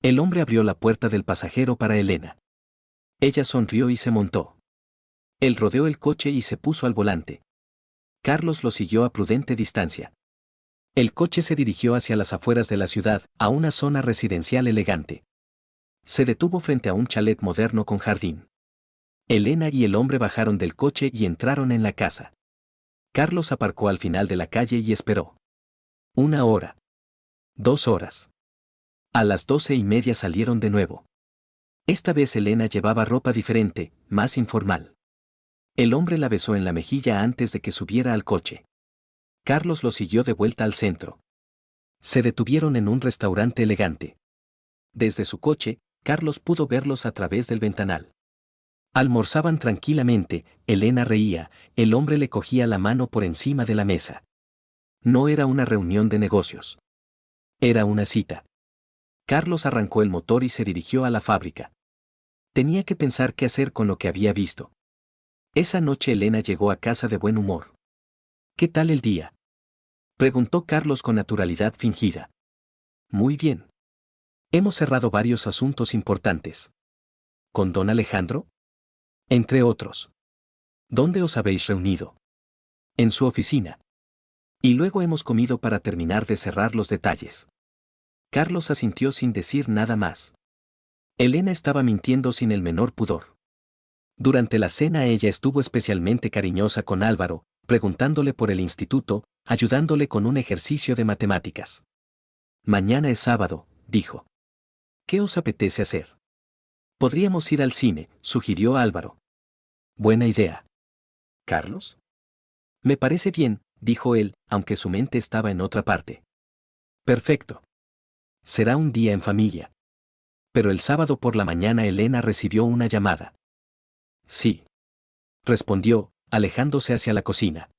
A: El hombre abrió la puerta del pasajero para Elena. Ella sonrió y se montó. Él rodeó el coche y se puso al volante. Carlos lo siguió a prudente distancia. El coche se dirigió hacia las afueras de la ciudad, a una zona residencial elegante. Se detuvo frente a un chalet moderno con jardín. Elena y el hombre bajaron del coche y entraron en la casa. Carlos aparcó al final de la calle y esperó. 1 hora. 2 horas. A las 12:30 salieron de nuevo. Esta vez Elena llevaba ropa diferente, más informal. El hombre la besó en la mejilla antes de que subiera al coche. Carlos lo siguió de vuelta al centro. Se detuvieron en un restaurante elegante. Desde su coche, Carlos pudo verlos a través del ventanal. Almorzaban tranquilamente, Elena reía, el hombre le cogía la mano por encima de la mesa. No era una reunión de negocios. Era una cita. Carlos arrancó el motor y se dirigió a la fábrica. Tenía que pensar qué hacer con lo que había visto. Esa noche Elena llegó a casa de buen humor. ¿Qué tal el día?, preguntó Carlos con naturalidad fingida. Muy bien. Hemos cerrado varios asuntos importantes. ¿Con don Alejandro? Entre otros. ¿Dónde os habéis reunido? En su oficina. Y luego hemos comido para terminar de cerrar los detalles. Carlos asintió sin decir nada más. Elena estaba mintiendo sin el menor pudor. Durante la cena ella estuvo especialmente cariñosa con Álvaro, preguntándole por el instituto, ayudándole con un ejercicio de matemáticas. Mañana es sábado, dijo. ¿Qué os apetece hacer? Podríamos ir al cine, sugirió Álvaro. Buena idea. ¿Carlos? Me parece bien, dijo él, aunque su mente estaba en otra parte. Perfecto. Será un día en familia. Pero el sábado por la mañana Elena recibió una llamada. Sí. Respondió, alejándose hacia la cocina.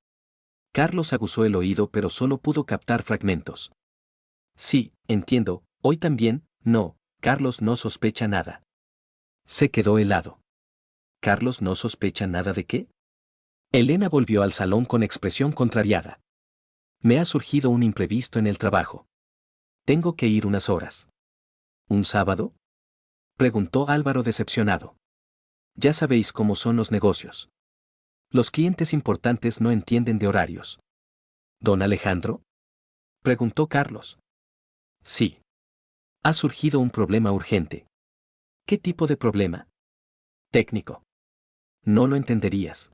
A: Carlos aguzó el oído pero solo pudo captar fragmentos. Sí, entiendo, hoy también, no, Carlos no sospecha nada. Se quedó helado. ¿Carlos no sospecha nada de qué? Elena volvió al salón con expresión contrariada. Me ha surgido un imprevisto en el trabajo. Tengo que ir unas horas. ¿Un sábado?, preguntó Álvaro decepcionado. Ya sabéis cómo son los negocios. Los clientes importantes no entienden de horarios. ¿Don Alejandro?, preguntó Carlos. Sí. Ha surgido un problema urgente. ¿Qué tipo de problema? Técnico. No lo entenderías.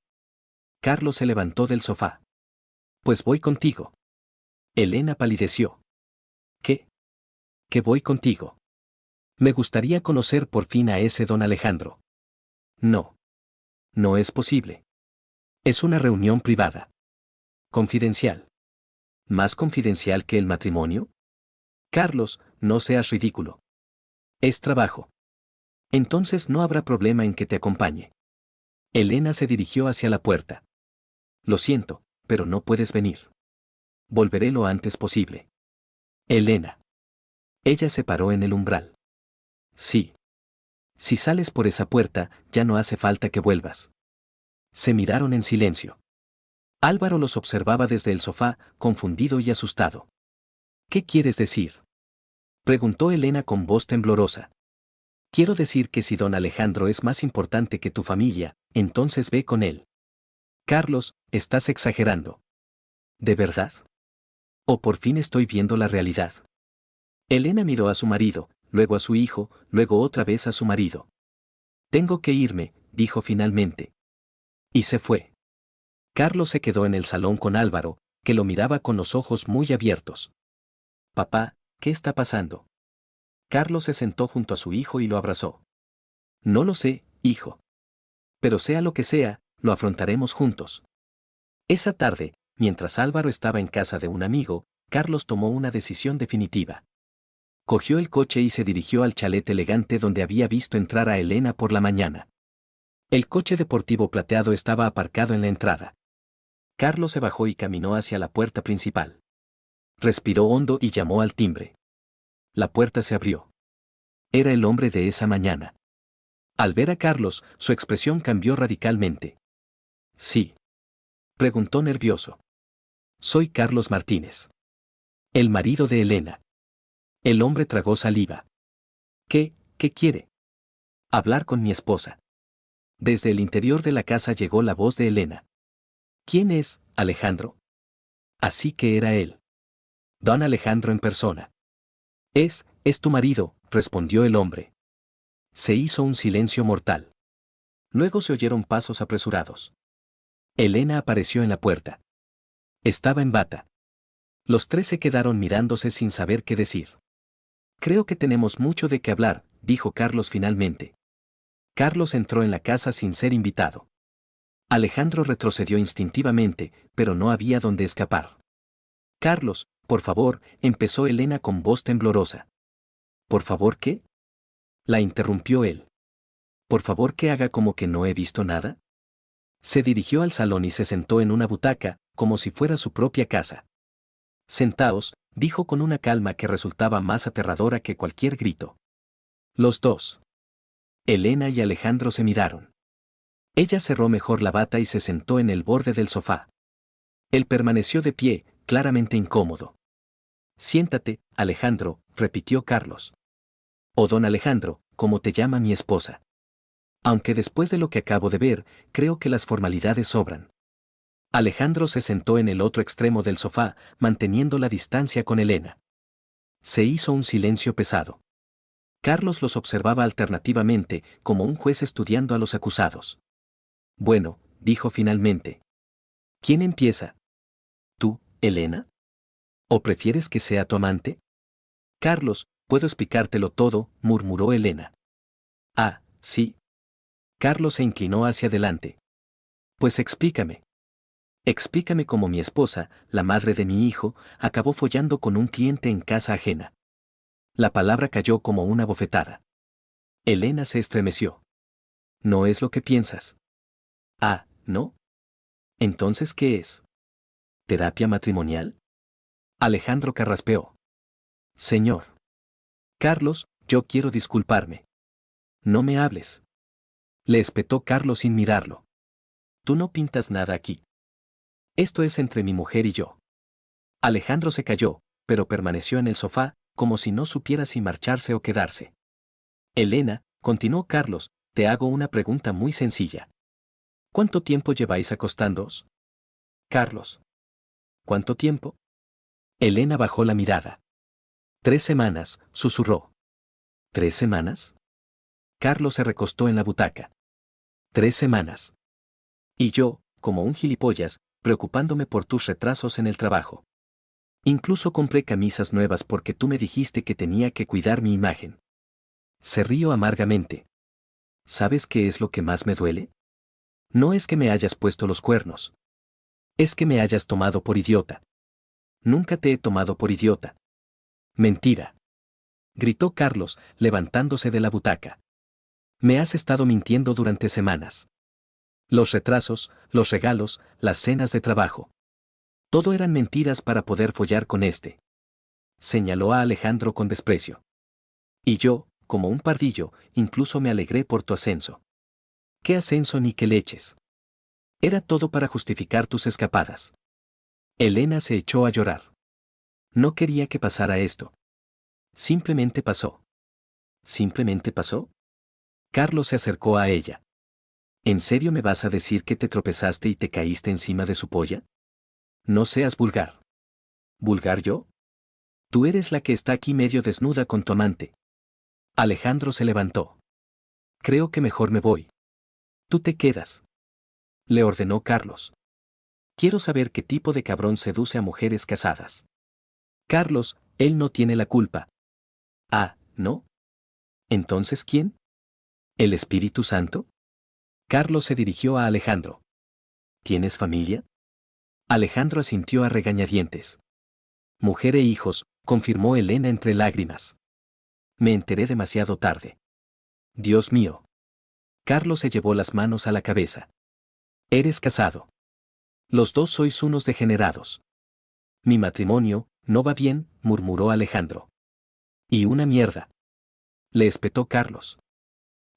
A: Carlos se levantó del sofá. Pues voy contigo. Elena palideció. ¿Qué? ¿Que voy contigo? Me gustaría conocer por fin a ese don Alejandro. No. No es posible. Es una reunión privada. Confidencial. ¿Más confidencial que el matrimonio? Carlos, no seas ridículo. Es trabajo. Entonces no habrá problema en que te acompañe. Elena se dirigió hacia la puerta. Lo siento, pero no puedes venir. Volveré lo antes posible. Elena. Ella se paró en el umbral. Sí. Si sales por esa puerta, ya no hace falta que vuelvas. Se miraron en silencio. Álvaro los observaba desde el sofá, confundido y asustado. ¿Qué quieres decir? Preguntó Elena con voz temblorosa. Quiero decir que si don Alejandro es más importante que tu familia, entonces ve con él. Carlos, estás exagerando. ¿De verdad? ¿O por fin estoy viendo la realidad? Elena miró a su marido, luego a su hijo, luego otra vez a su marido. Tengo que irme, dijo finalmente. Y se fue. Carlos se quedó en el salón con Álvaro, que lo miraba con los ojos muy abiertos. Papá, ¿qué está pasando? Carlos se sentó junto a su hijo y lo abrazó. No lo sé, hijo. Pero sea lo que sea, lo afrontaremos juntos. Esa tarde, mientras Álvaro estaba en casa de un amigo, Carlos tomó una decisión definitiva. Cogió el coche y se dirigió al chalet elegante donde había visto entrar a Elena por la mañana. El coche deportivo plateado estaba aparcado en la entrada. Carlos se bajó y caminó hacia la puerta principal. Respiró hondo y llamó al timbre. La puerta se abrió. Era el hombre de esa mañana. Al ver a Carlos, su expresión cambió radicalmente. Sí. Preguntó nervioso. Soy Carlos Martínez. El marido de Elena. El hombre tragó saliva. ¿Qué quiere? Hablar con mi esposa. Desde el interior de la casa llegó la voz de Elena. ¿Quién es, Alejandro? Así que era él. Don Alejandro en persona. Es tu marido, respondió el hombre. Se hizo un silencio mortal. Luego se oyeron pasos apresurados. Elena apareció en la puerta. Estaba en bata. Los tres se quedaron mirándose sin saber qué decir. Creo que tenemos mucho de qué hablar, dijo Carlos finalmente. Carlos entró en la casa sin ser invitado. Alejandro retrocedió instintivamente, pero no había dónde escapar. Carlos, por favor, empezó Elena con voz temblorosa. ¿Por favor qué? La interrumpió él. ¿Por favor que haga como que no he visto nada? Se dirigió al salón y se sentó en una butaca, como si fuera su propia casa. Sentaos, dijo con una calma que resultaba más aterradora que cualquier grito. Los dos. Elena y Alejandro se miraron. Ella cerró mejor la bata y se sentó en el borde del sofá. Él permaneció de pie, claramente incómodo. Siéntate, Alejandro, repitió Carlos. O don Alejandro, como te llama mi esposa. Aunque después de lo que acabo de ver, creo que las formalidades sobran. Alejandro se sentó en el otro extremo del sofá, manteniendo la distancia con Elena. Se hizo un silencio pesado. Carlos los observaba alternativamente, como un juez estudiando a los acusados. Bueno, dijo finalmente. ¿Quién empieza? ¿Tú, Elena? ¿O prefieres que sea tu amante? Carlos, puedo explicártelo todo, murmuró Elena. Ah, sí. Carlos se inclinó hacia adelante. Pues explícame. Explícame cómo mi esposa, la madre de mi hijo, acabó follando con un cliente en casa ajena. La palabra cayó como una bofetada. Elena se estremeció. No es lo que piensas. Ah, ¿no? Entonces, ¿qué es? ¿Terapia matrimonial? Alejandro carraspeó. Señor. Carlos, yo quiero disculparme. No me hables. Le espetó Carlos sin mirarlo. Tú no pintas nada aquí. Esto es entre mi mujer y yo. Alejandro se calló, pero permaneció en el sofá, como si no supiera si marcharse o quedarse. Elena, continuó Carlos, te hago una pregunta muy sencilla. ¿Cuánto tiempo lleváis acostándoos? Carlos. ¿Cuánto tiempo? Elena bajó la mirada. 3 semanas, susurró. ¿3 semanas? Carlos se recostó en la butaca. 3 semanas. Y yo, como un gilipollas, preocupándome por tus retrasos en el trabajo. Incluso compré camisas nuevas porque tú me dijiste que tenía que cuidar mi imagen. Se rió amargamente. ¿Sabes qué es lo que más me duele? No es que me hayas puesto los cuernos. Es que me hayas tomado por idiota. Nunca te he tomado por idiota. Mentira. Gritó Carlos, levantándose de la butaca. Me has estado mintiendo durante semanas. Los retrasos, los regalos, las cenas de trabajo. Todo eran mentiras para poder follar con este. Señaló a Alejandro con desprecio. Y yo, como un pardillo, incluso me alegré por tu ascenso. ¿Qué ascenso ni qué leches? Era todo para justificar tus escapadas. Elena se echó a llorar. No quería que pasara esto. Simplemente pasó. ¿Simplemente pasó? Carlos se acercó a ella. ¿En serio me vas a decir que te tropezaste y te caíste encima de su polla? No seas vulgar. ¿Vulgar yo? Tú eres la que está aquí medio desnuda con tu amante. Alejandro se levantó. Creo que mejor me voy. Tú te quedas. Le ordenó Carlos. Quiero saber qué tipo de cabrón seduce a mujeres casadas. Carlos, él no tiene la culpa. Ah, ¿no? ¿Entonces quién? ¿El Espíritu Santo? Carlos se dirigió a Alejandro. ¿Tienes familia? Alejandro asintió a regañadientes. Mujer e hijos, confirmó Elena entre lágrimas. Me enteré demasiado tarde. Dios mío. Carlos se llevó las manos a la cabeza. Eres casado. Los dos sois unos degenerados. Mi matrimonio, no va bien, murmuró Alejandro. Y una mierda. Le espetó Carlos.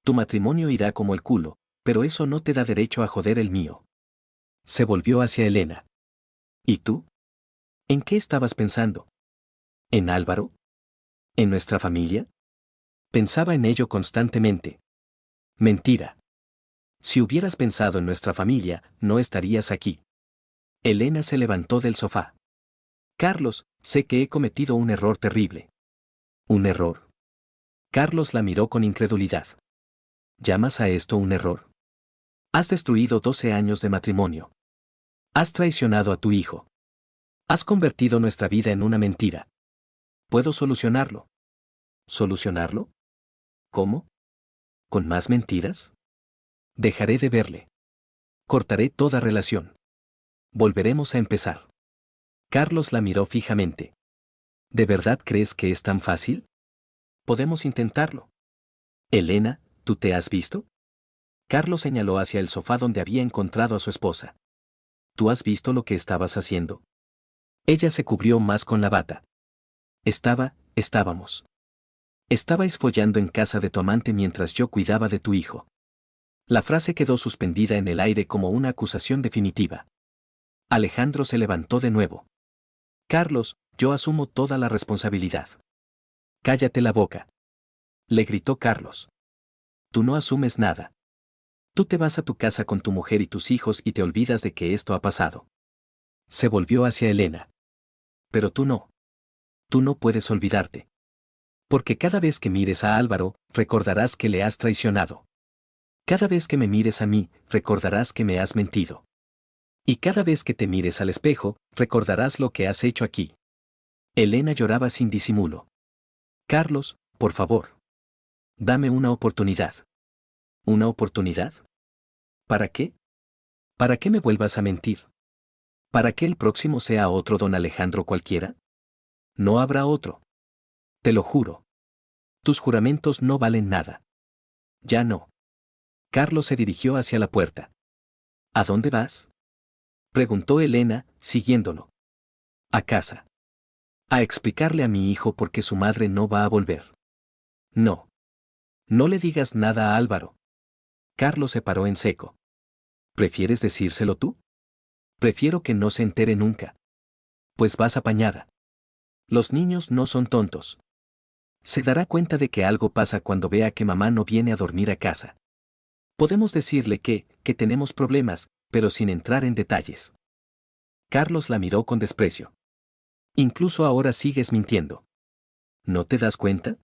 A: Tu matrimonio irá como el culo, pero eso no te da derecho a joder el mío. Se volvió hacia Elena. ¿Y tú? ¿En qué estabas pensando? ¿En Álvaro? ¿En nuestra familia? Pensaba en ello constantemente. Mentira. Si hubieras pensado en nuestra familia, no estarías aquí. Elena se levantó del sofá. Carlos, sé que he cometido un error terrible. ¿Un error? Carlos la miró con incredulidad. ¿Llamas a esto un error? Has destruido 12 años de matrimonio. Has traicionado a tu hijo. Has convertido nuestra vida en una mentira. ¿Puedo solucionarlo? ¿Solucionarlo? ¿Cómo? ¿Con más mentiras? Dejaré de verle. Cortaré toda relación. Volveremos a empezar. Carlos la miró fijamente. ¿De verdad crees que es tan fácil? Podemos intentarlo. Elena, ¿tú te has visto? Carlos señaló hacia el sofá donde había encontrado a su esposa. ¿Tú has visto lo que estabas haciendo? Ella se cubrió más con la bata. Estábamos. Estabais follando en casa de tu amante mientras yo cuidaba de tu hijo. La frase quedó suspendida en el aire como una acusación definitiva. Alejandro se levantó de nuevo. Carlos, yo asumo toda la responsabilidad. Cállate la boca. Le gritó Carlos. Tú no asumes nada. Tú te vas a tu casa con tu mujer y tus hijos y te olvidas de que esto ha pasado. Se volvió hacia Elena. Pero tú no. Tú no puedes olvidarte. Porque cada vez que mires a Álvaro, recordarás que le has traicionado. Cada vez que me mires a mí, recordarás que me has mentido. Y cada vez que te mires al espejo, recordarás lo que has hecho aquí. Elena lloraba sin disimulo. Carlos, por favor. Dame una oportunidad. ¿Una oportunidad? ¿Para qué? ¿Para qué me vuelvas a mentir? ¿Para que el próximo sea otro don Alejandro cualquiera? No habrá otro. Te lo juro. Tus juramentos no valen nada. Ya no. Carlos se dirigió hacia la puerta. ¿A dónde vas? Preguntó Elena, siguiéndolo. A casa. A explicarle a mi hijo por qué su madre no va a volver. No. No le digas nada a Álvaro. Carlos se paró en seco. ¿Prefieres decírselo tú? Prefiero que no se entere nunca. Pues vas apañada. Los niños no son tontos. Se dará cuenta de que algo pasa cuando vea que mamá no viene a dormir a casa. Podemos decirle que tenemos problemas, pero sin entrar en detalles. Carlos la miró con desprecio. Incluso ahora sigues mintiendo. ¿No te das cuenta?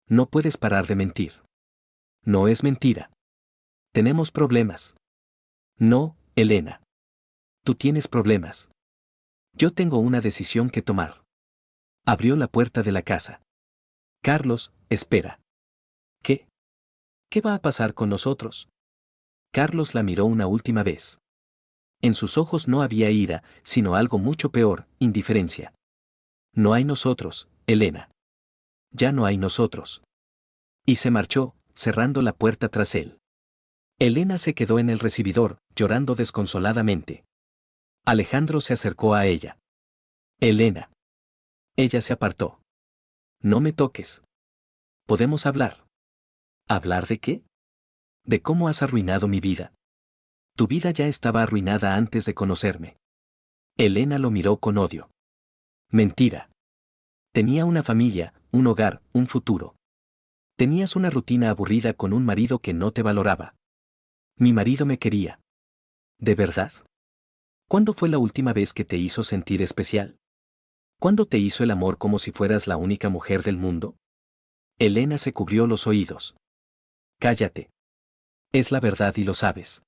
A: No puedes parar de mentir. No es mentira. Tenemos problemas. No, Elena. Tú tienes problemas. Yo tengo una decisión que tomar. Abrió la puerta de la casa. Carlos, espera. ¿Qué va a pasar con nosotros? Carlos la miró una última vez. En sus ojos no había ira, sino algo mucho peor, indiferencia. No hay nosotros, Elena. Ya no hay nosotros. Y se marchó, cerrando la puerta tras él. Elena se quedó en el recibidor, llorando desconsoladamente. Alejandro se acercó a ella. Elena. Ella se apartó. No me toques. ¿Podemos hablar? ¿Hablar de qué? De cómo has arruinado mi vida. Tu vida ya estaba arruinada antes de conocerme. Elena lo miró con odio. Mentira. Tenía una familia, un hogar, un futuro. Tenías una rutina aburrida con un marido que no te valoraba. Mi marido me quería. ¿De verdad? ¿Cuándo fue la última vez que te hizo sentir especial? ¿Cuándo te hizo el amor como si fueras la única mujer del mundo? Elena se cubrió los oídos. Cállate. Es la verdad y lo sabes.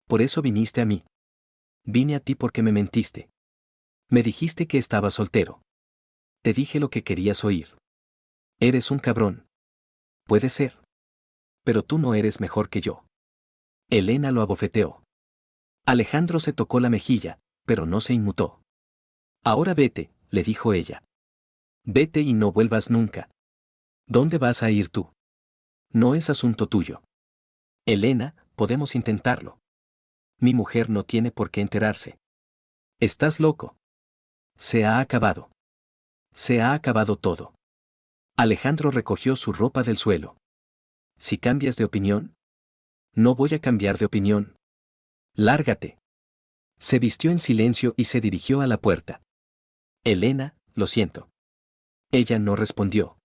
A: Por eso viniste a mí. Vine a ti porque me mentiste. Me dijiste que estabas soltero. Te dije lo que querías oír. Eres un cabrón. Puede ser. Pero tú no eres mejor que yo. Elena lo abofeteó. Alejandro se tocó la mejilla, pero no se inmutó. Ahora vete, le dijo ella. Vete y no vuelvas nunca. ¿Dónde vas a ir tú? No es asunto tuyo. Elena, podemos intentarlo. Mi mujer no tiene por qué enterarse. Estás loco. Se ha acabado. Se ha acabado todo. Alejandro recogió su ropa del suelo. Si cambias de opinión. No voy a cambiar de opinión. Lárgate. Se vistió en silencio y se dirigió a la puerta. Elena, lo siento. Ella no respondió.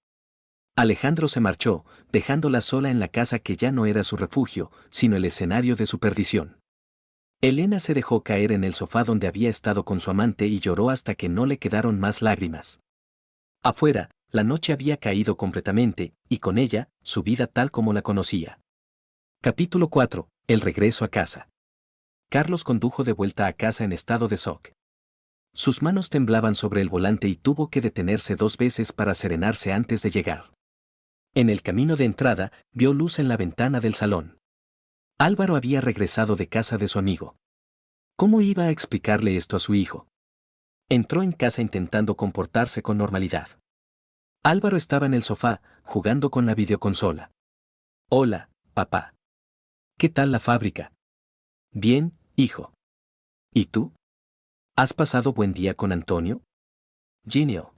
A: Alejandro se marchó, dejándola sola en la casa que ya no era su refugio, sino el escenario de su perdición. Elena se dejó caer en el sofá donde había estado con su amante y lloró hasta que no le quedaron más lágrimas. Afuera, la noche había caído completamente, y con ella, su vida tal como la conocía. Capítulo 4. El regreso a casa. Carlos condujo de vuelta a casa en estado de shock. Sus manos temblaban sobre el volante y tuvo que detenerse 2 veces para serenarse antes de llegar. En el camino de entrada, vio luz en la ventana del salón. Álvaro había regresado de casa de su amigo. ¿Cómo iba a explicarle esto a su hijo? Entró en casa intentando comportarse con normalidad. Álvaro estaba en el sofá, jugando con la videoconsola. Hola, papá. ¿Qué tal la fábrica? Bien, hijo. ¿Y tú? ¿Has pasado buen día con Antonio? Ginio.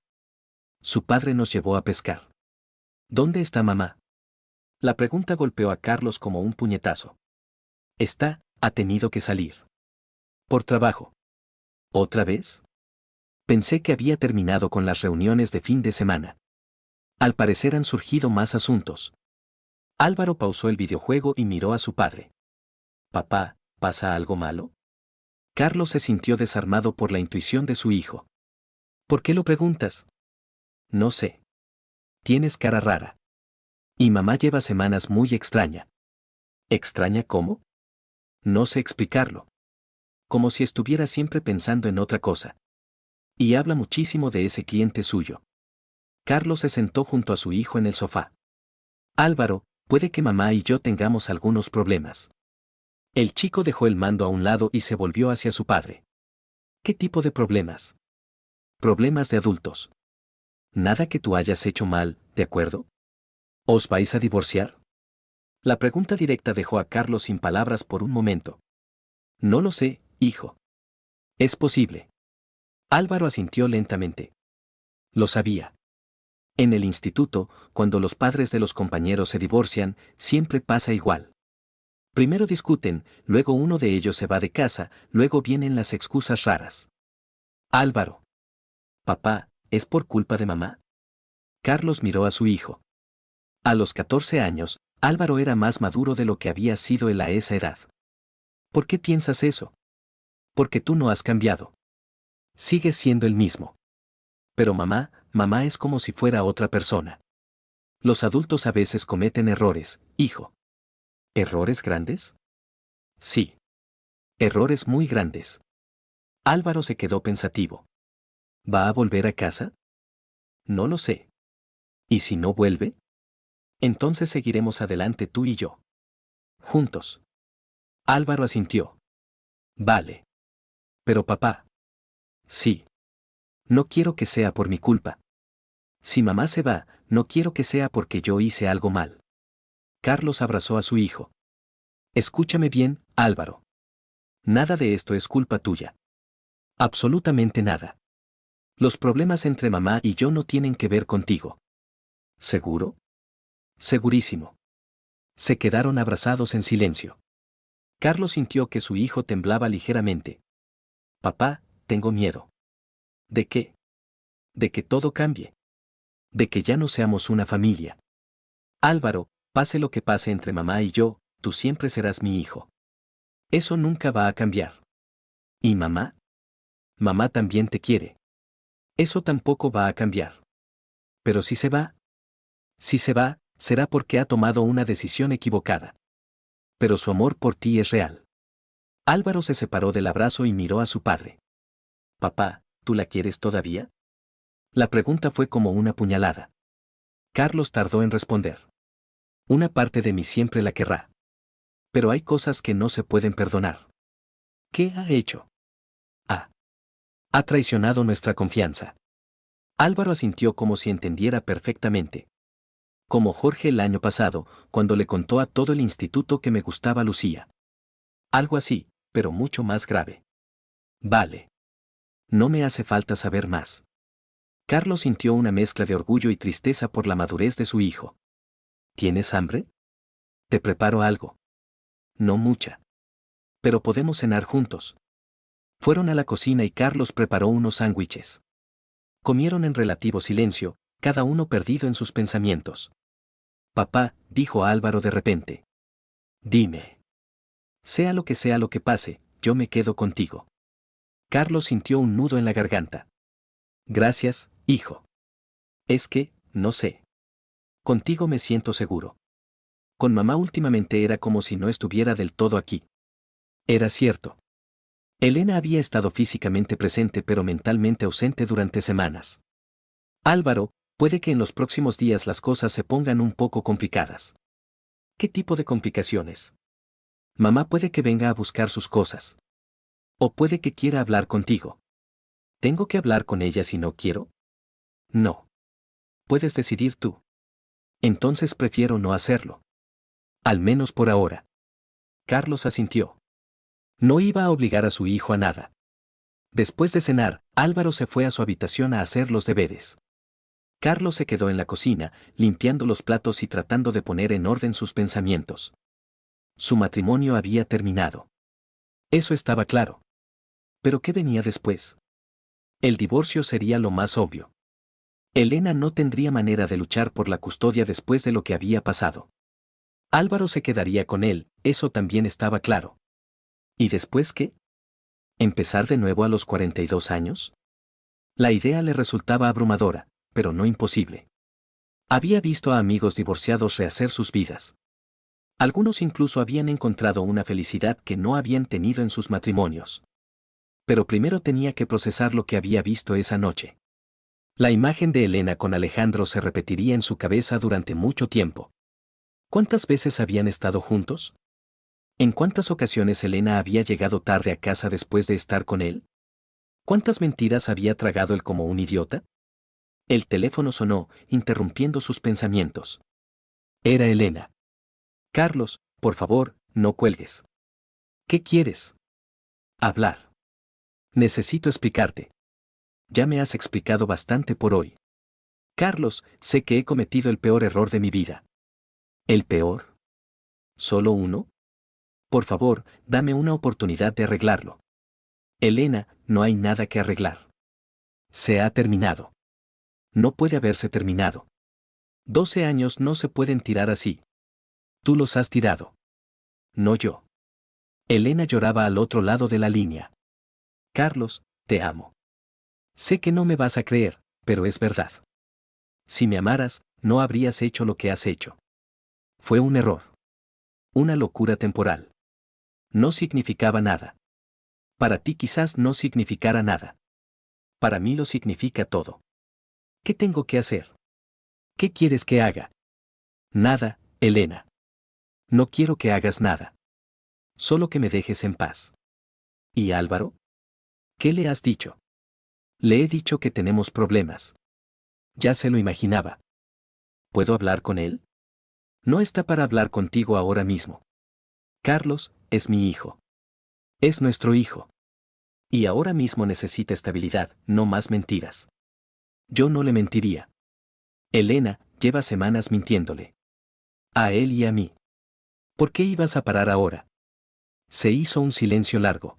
A: Su padre nos llevó a pescar. ¿Dónde está mamá? La pregunta golpeó a Carlos como un puñetazo. Ha tenido que salir. Por trabajo. ¿Otra vez? Pensé que había terminado con las reuniones de fin de semana. Al parecer han surgido más asuntos. Álvaro pausó el videojuego y miró a su padre. Papá, ¿pasa algo malo? Carlos se sintió desarmado por la intuición de su hijo. ¿Por qué lo preguntas? No sé. Tienes cara rara. Y mamá lleva semanas muy extraña. ¿Extraña cómo? No sé explicarlo. Como si estuviera siempre pensando en otra cosa. Y habla muchísimo de ese cliente suyo. Carlos se sentó junto a su hijo en el sofá. Álvaro, puede que mamá y yo tengamos algunos problemas. El chico dejó el mando a un lado y se volvió hacia su padre. ¿Qué tipo de problemas? Problemas de adultos. Nada que tú hayas hecho mal, ¿de acuerdo? ¿Os vais a divorciar? La pregunta directa dejó a Carlos sin palabras por un momento. No lo sé, hijo. Es posible. Álvaro asintió lentamente. Lo sabía. En el instituto, cuando los padres de los compañeros se divorcian, siempre pasa igual. Primero discuten, luego uno de ellos se va de casa, luego vienen las excusas raras. Álvaro. Papá, ¿es por culpa de mamá? Carlos miró a su hijo. A los 14 años, Álvaro era más maduro de lo que había sido él a esa edad. ¿Por qué piensas eso? Porque tú no has cambiado. Sigues siendo el mismo. Pero mamá es como si fuera otra persona. Los adultos a veces cometen errores, hijo. ¿Errores grandes? Sí. Errores muy grandes. Álvaro se quedó pensativo. ¿Va a volver a casa? No lo sé. ¿Y si no vuelve? Entonces seguiremos adelante tú y yo. Juntos. Álvaro asintió. Vale. Pero papá. Sí. No quiero que sea por mi culpa. Si mamá se va, no quiero que sea porque yo hice algo mal. Carlos abrazó a su hijo. Escúchame bien, Álvaro. Nada de esto es culpa tuya. Absolutamente nada. Los problemas entre mamá y yo no tienen que ver contigo. ¿Seguro? Segurísimo. Se quedaron abrazados en silencio. Carlos sintió que su hijo temblaba ligeramente. Papá, tengo miedo. ¿De qué? De que todo cambie. De que ya no seamos una familia. Álvaro, pase lo que pase entre mamá y yo, tú siempre serás mi hijo. Eso nunca va a cambiar. ¿Y mamá? Mamá también te quiere. Eso tampoco va a cambiar. Pero si se va, será porque ha tomado una decisión equivocada. Pero su amor por ti es real. Álvaro se separó del abrazo y miró a su padre. Papá, ¿tú la quieres todavía? La pregunta fue como una puñalada. Carlos tardó en responder. Una parte de mí siempre la querrá. Pero hay cosas que no se pueden perdonar. ¿Qué ha hecho? Ha traicionado nuestra confianza. Álvaro asintió como si entendiera perfectamente. Como Jorge el año pasado, cuando le contó a todo el instituto que me gustaba Lucía. Algo así, pero mucho más grave. Vale. No me hace falta saber más. Carlos sintió una mezcla de orgullo y tristeza por la madurez de su hijo. ¿Tienes hambre? Te preparo algo. No mucha. Pero podemos cenar juntos. Fueron a la cocina y Carlos preparó unos sándwiches. Comieron en relativo silencio, cada uno perdido en sus pensamientos. Papá, dijo Álvaro de repente. Dime. Sea lo que pase, yo me quedo contigo. Carlos sintió un nudo en la garganta. Gracias, hijo. Es que, no sé. Contigo me siento seguro. Con mamá últimamente era como si no estuviera del todo aquí. Era cierto. Elena había estado físicamente presente pero mentalmente ausente durante semanas. Álvaro, puede que en los próximos días las cosas se pongan un poco complicadas. ¿Qué tipo de complicaciones? Mamá puede que venga a buscar sus cosas. O puede que quiera hablar contigo. ¿Tengo que hablar con ella si no quiero? No. Puedes decidir tú. Entonces prefiero no hacerlo. Al menos por ahora. Carlos asintió. No iba a obligar a su hijo a nada. Después de cenar, Álvaro se fue a su habitación a hacer los deberes. Carlos se quedó en la cocina, limpiando los platos y tratando de poner en orden sus pensamientos. Su matrimonio había terminado. Eso estaba claro. ¿Pero qué venía después? El divorcio sería lo más obvio. Elena no tendría manera de luchar por la custodia después de lo que había pasado. Álvaro se quedaría con él, eso también estaba claro. ¿Y después qué? ¿Empezar de nuevo a los 42 años? La idea le resultaba abrumadora, pero no imposible. Había visto a amigos divorciados rehacer sus vidas. Algunos incluso habían encontrado una felicidad que no habían tenido en sus matrimonios. Pero primero tenía que procesar lo que había visto esa noche. La imagen de Elena con Alejandro se repetiría en su cabeza durante mucho tiempo. ¿Cuántas veces habían estado juntos? ¿En cuántas ocasiones Elena había llegado tarde a casa después de estar con él? ¿Cuántas mentiras había tragado él como un idiota? El teléfono sonó, interrumpiendo sus pensamientos. Era Elena. Carlos, por favor, no cuelgues. ¿Qué quieres? Hablar. Necesito explicarte. Ya me has explicado bastante por hoy. Carlos, sé que he cometido el peor error de mi vida. ¿El peor? ¿Solo uno? Por favor, dame una oportunidad de arreglarlo. Elena, no hay nada que arreglar. Se ha terminado. No puede haberse terminado. 12 años no se pueden tirar así. Tú los has tirado. No yo. Elena lloraba al otro lado de la línea. Carlos, te amo. Sé que no me vas a creer, pero es verdad. Si me amaras, no habrías hecho lo que has hecho. Fue un error. Una locura temporal. No significaba nada. Para ti quizás no significara nada. Para mí lo significa todo. ¿Qué tengo que hacer? ¿Qué quieres que haga? Nada, Elena. No quiero que hagas nada. Solo que me dejes en paz. ¿Y Álvaro? ¿Qué le has dicho? Le he dicho que tenemos problemas. Ya se lo imaginaba. ¿Puedo hablar con él? No está para hablar contigo ahora mismo. Carlos, es mi hijo. Es nuestro hijo. Y ahora mismo necesita estabilidad, no más mentiras. Yo no le mentiría. Elena, lleva semanas mintiéndole. A él y a mí. ¿Por qué ibas a parar ahora? Se hizo un silencio largo.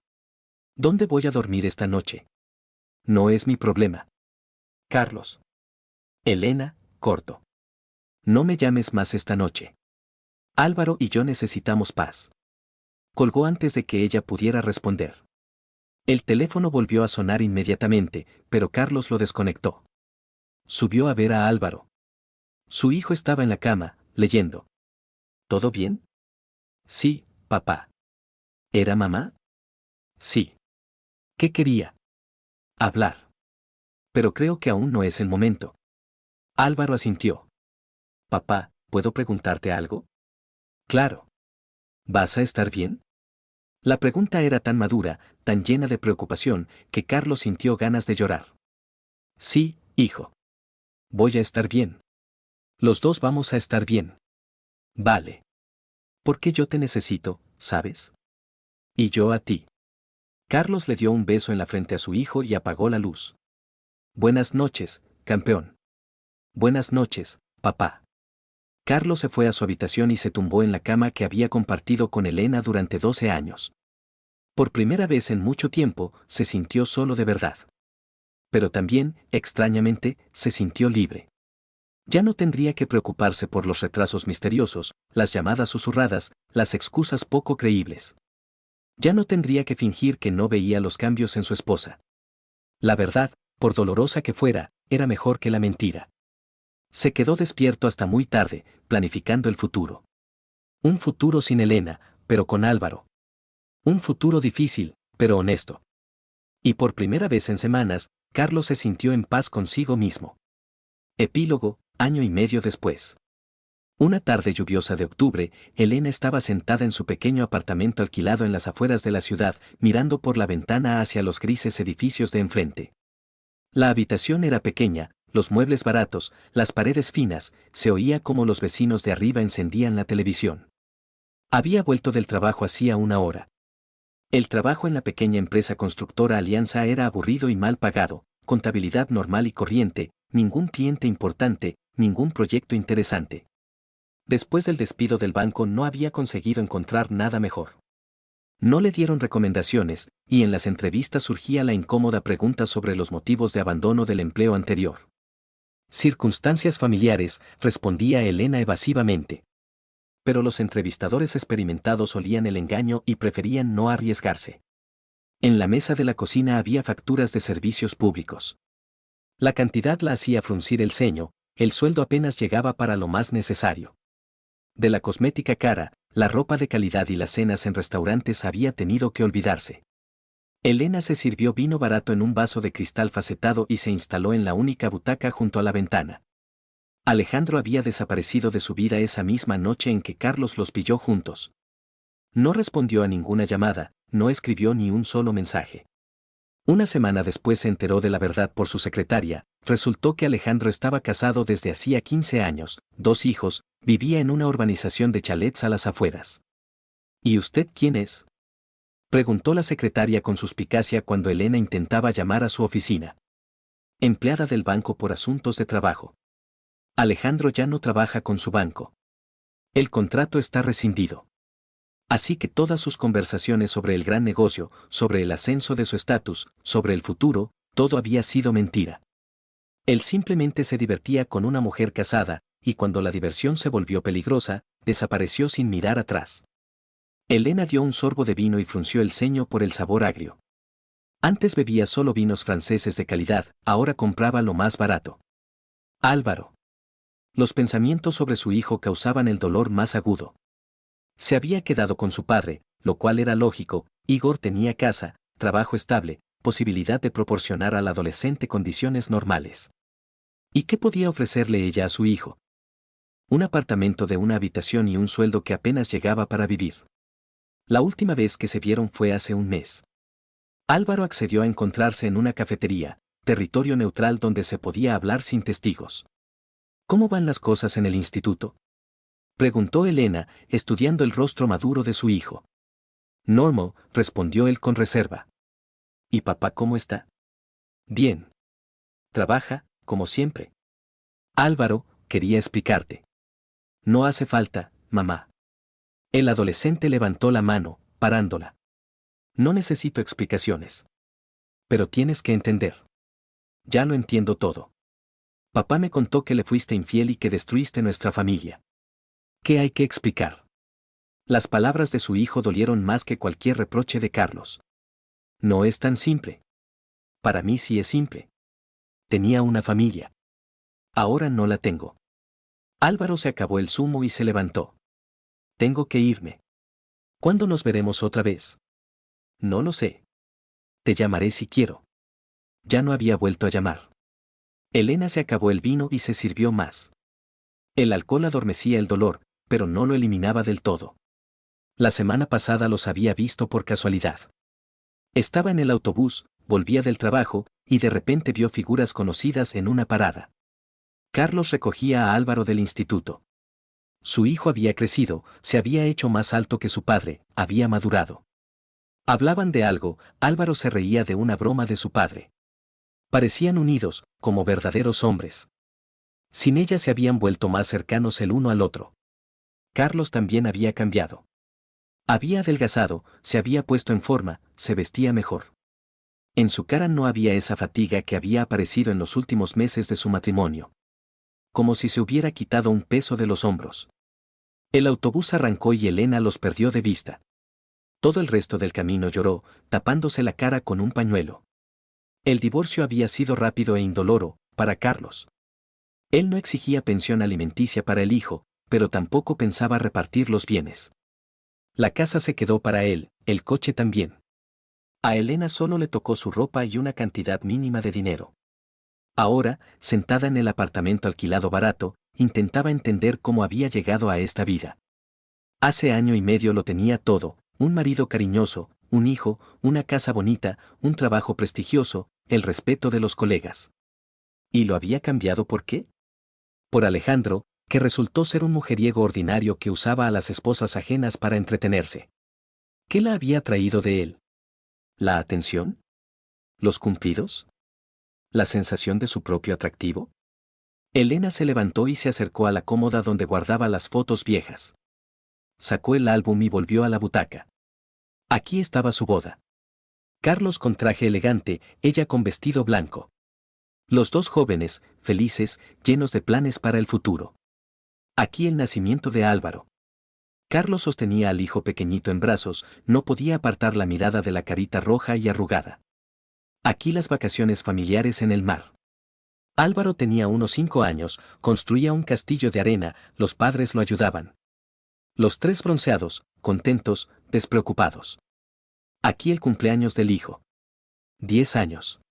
A: ¿Dónde voy a dormir esta noche? No es mi problema. Carlos. Elena, corto. No me llames más esta noche. Álvaro y yo necesitamos paz. Colgó antes de que ella pudiera responder. El teléfono volvió a sonar inmediatamente, pero Carlos lo desconectó. Subió a ver a Álvaro. Su hijo estaba en la cama, leyendo. ¿Todo bien? Sí, papá. ¿Era mamá? Sí. ¿Qué quería? Hablar. Pero creo que aún no es el momento. Álvaro asintió. Papá, ¿puedo preguntarte algo? Claro. ¿Vas a estar bien? La pregunta era tan madura, tan llena de preocupación, que Carlos sintió ganas de llorar. Sí, hijo. Voy a estar bien. Los dos vamos a estar bien. Vale. Porque yo te necesito, ¿sabes? Y yo a ti. Carlos le dio un beso en la frente a su hijo y apagó la luz. Buenas noches, campeón. Buenas noches, papá. Carlos se fue a su habitación y se tumbó en la cama que había compartido con Elena durante 12 años. Por primera vez en mucho tiempo, se sintió solo de verdad. Pero también, extrañamente, se sintió libre. Ya no tendría que preocuparse por los retrasos misteriosos, las llamadas susurradas, las excusas poco creíbles. Ya no tendría que fingir que no veía los cambios en su esposa. La verdad, por dolorosa que fuera, era mejor que la mentira. Se quedó despierto hasta muy tarde, planificando el futuro. Un futuro sin Elena, pero con Álvaro. Un futuro difícil, pero honesto. Y por primera vez en semanas, Carlos se sintió en paz consigo mismo. Epílogo, año y medio después. Una tarde lluviosa de octubre, Elena estaba sentada en su pequeño apartamento alquilado en las afueras de la ciudad, mirando por la ventana hacia los grises edificios de enfrente. La habitación era pequeña, los muebles baratos, las paredes finas, se oía como los vecinos de arriba encendían la televisión. Había vuelto del trabajo hacía una hora. El trabajo en la pequeña empresa constructora Alianza era aburrido y mal pagado, contabilidad normal y corriente, ningún cliente importante, ningún proyecto interesante. Después del despido del banco no había conseguido encontrar nada mejor. No le dieron recomendaciones, y en las entrevistas surgía la incómoda pregunta sobre los motivos de abandono del empleo anterior. Circunstancias familiares, respondía Elena evasivamente. Pero los entrevistadores experimentados olían el engaño y preferían no arriesgarse. En la mesa de la cocina había facturas de servicios públicos. La cantidad la hacía fruncir el ceño, el sueldo apenas llegaba para lo más necesario. De la cosmética cara, la ropa de calidad y las cenas en restaurantes había tenido que olvidarse. Elena se sirvió vino barato en un vaso de cristal facetado y se instaló en la única butaca junto a la ventana. Alejandro había desaparecido de su vida esa misma noche en que Carlos los pilló juntos. No respondió a ninguna llamada, no escribió ni un solo mensaje. Una semana después se enteró de la verdad por su secretaria, resultó que Alejandro estaba casado desde hacía 15 años, 2 hijos, vivía en una urbanización de chalets a las afueras. ¿Y usted quién es? Preguntó la secretaria con suspicacia cuando Elena intentaba llamar a su oficina. Empleada del banco por asuntos de trabajo. Alejandro ya no trabaja con su banco. El contrato está rescindido. Así que todas sus conversaciones sobre el gran negocio, sobre el ascenso de su estatus, sobre el futuro, todo había sido mentira. Él simplemente se divertía con una mujer casada, y cuando la diversión se volvió peligrosa, desapareció sin mirar atrás. Elena dio un sorbo de vino y frunció el ceño por el sabor agrio. Antes bebía solo vinos franceses de calidad, ahora compraba lo más barato. Álvaro. Los pensamientos sobre su hijo causaban el dolor más agudo. Se había quedado con su padre, lo cual era lógico. Igor tenía casa, trabajo estable, posibilidad de proporcionar al adolescente condiciones normales. ¿Y qué podía ofrecerle ella a su hijo? Un apartamento de una habitación y un sueldo que apenas llegaba para vivir. La última vez que se vieron fue hace un mes. Álvaro accedió a encontrarse en una cafetería, territorio neutral donde se podía hablar sin testigos. ¿Cómo van las cosas en el instituto?, preguntó Elena, estudiando el rostro maduro de su hijo. Normal, respondió él con reserva. ¿Y papá cómo está? Bien. Trabaja, como siempre. Álvaro, quería explicarte. No hace falta, mamá. El adolescente levantó la mano, parándola. No necesito explicaciones. Pero tienes que entender. Ya lo entiendo todo. Papá me contó que le fuiste infiel y que destruiste nuestra familia. ¿Qué hay que explicar? Las palabras de su hijo dolieron más que cualquier reproche de Carlos. No es tan simple. Para mí sí es simple. Tenía una familia. Ahora no la tengo. Álvaro se acabó el zumo y se levantó. Tengo que irme. ¿Cuándo nos veremos otra vez? No lo sé. Te llamaré si quiero. Ya no había vuelto a llamar. Elena se acabó el vino y se sirvió más. El alcohol adormecía el dolor, pero no lo eliminaba del todo. La semana pasada los había visto por casualidad. Estaba en el autobús, volvía del trabajo, y de repente vio figuras conocidas en una parada. Carlos recogía a Álvaro del instituto. Su hijo había crecido, se había hecho más alto que su padre, había madurado. Hablaban de algo, Álvaro se reía de una broma de su padre. Parecían unidos, como verdaderos hombres. Sin ella se habían vuelto más cercanos el uno al otro. Carlos también había cambiado. Había adelgazado, se había puesto en forma, se vestía mejor. En su cara no había esa fatiga que había aparecido en los últimos meses de su matrimonio. Como si se hubiera quitado un peso de los hombros. El autobús arrancó y Elena los perdió de vista. Todo el resto del camino lloró, tapándose la cara con un pañuelo. El divorcio había sido rápido e indoloro, para Carlos. Él no exigía pensión alimenticia para el hijo, pero tampoco pensaba repartir los bienes. La casa se quedó para él, el coche también. A Elena solo le tocó su ropa y una cantidad mínima de dinero. Ahora, sentada en el apartamento alquilado barato, intentaba entender cómo había llegado a esta vida. Hace año y medio lo tenía todo, un marido cariñoso, un hijo, una casa bonita, un trabajo prestigioso, el respeto de los colegas. ¿Y lo había cambiado por qué? Por Alejandro, que resultó ser un mujeriego ordinario que usaba a las esposas ajenas para entretenerse. ¿Qué la había traído de él? ¿La atención? ¿Los cumplidos? ¿La sensación de su propio atractivo? Elena se levantó y se acercó a la cómoda donde guardaba las fotos viejas. Sacó el álbum y volvió a la butaca. Aquí estaba su boda. Carlos con traje elegante, ella con vestido blanco. Los dos jóvenes, felices, llenos de planes para el futuro. Aquí el nacimiento de Álvaro. Carlos sostenía al hijo pequeñito en brazos, no podía apartar la mirada de la carita roja y arrugada. Aquí las vacaciones familiares en el mar. Álvaro tenía unos 5 años, construía un castillo de arena, los padres lo ayudaban. Los tres bronceados, contentos, despreocupados. Aquí el cumpleaños del hijo. 10 años.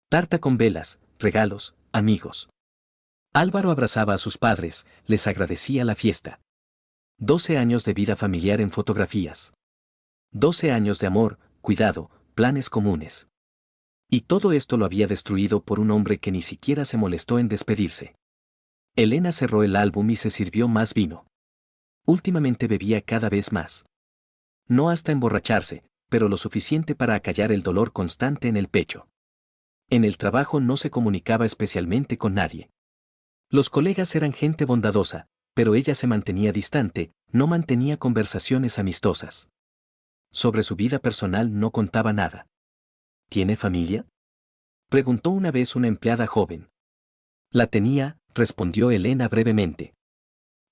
A: Tarta con velas, regalos, amigos. Álvaro abrazaba a sus padres, les agradecía la fiesta. 12 años de vida familiar en fotografías. 12 años de amor, cuidado, planes comunes. Y todo esto lo había destruido por un hombre que ni siquiera se molestó en despedirse. Elena cerró el álbum y se sirvió más vino. Últimamente bebía cada vez más. No hasta emborracharse, pero lo suficiente para acallar el dolor constante en el pecho. En el trabajo no se comunicaba especialmente con nadie. Los colegas eran gente bondadosa, pero ella se mantenía distante, no mantenía conversaciones amistosas. Sobre su vida personal no contaba nada. ¿Tiene familia?, preguntó una vez una empleada joven. La tenía, respondió Elena brevemente.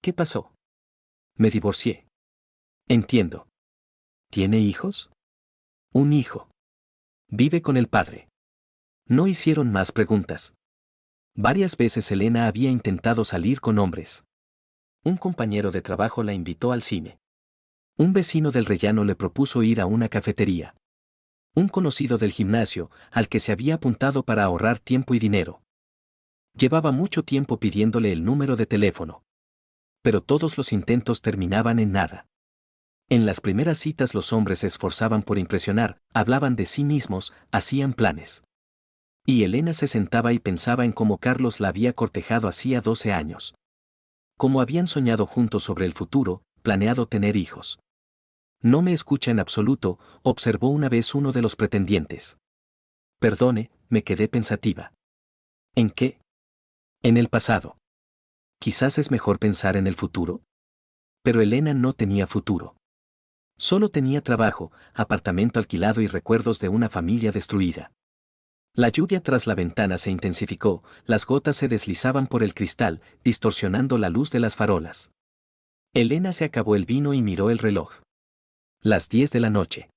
A: ¿Qué pasó? Me divorcié. Entiendo. ¿Tiene hijos? Un hijo. Vive con el padre. No hicieron más preguntas. Varias veces Elena había intentado salir con hombres. Un compañero de trabajo la invitó al cine. Un vecino del rellano le propuso ir a una cafetería. Un conocido del gimnasio, al que se había apuntado para ahorrar tiempo y dinero. Llevaba mucho tiempo pidiéndole el número de teléfono. Pero todos los intentos terminaban en nada. En las primeras citas los hombres se esforzaban por impresionar, hablaban de sí mismos, hacían planes. Y Elena se sentaba y pensaba en cómo Carlos la había cortejado hacía 12 años. Cómo habían soñado juntos sobre el futuro, planeado tener hijos. No me escucha en absoluto, observó una vez uno de los pretendientes. Perdone, me quedé pensativa. ¿En qué? En el pasado. Quizás es mejor pensar en el futuro. Pero Elena no tenía futuro. Solo tenía trabajo, apartamento alquilado y recuerdos de una familia destruida. La lluvia tras la ventana se intensificó, las gotas se deslizaban por el cristal, distorsionando la luz de las farolas. Elena se acabó el vino y miró el reloj. Las 10 de la noche.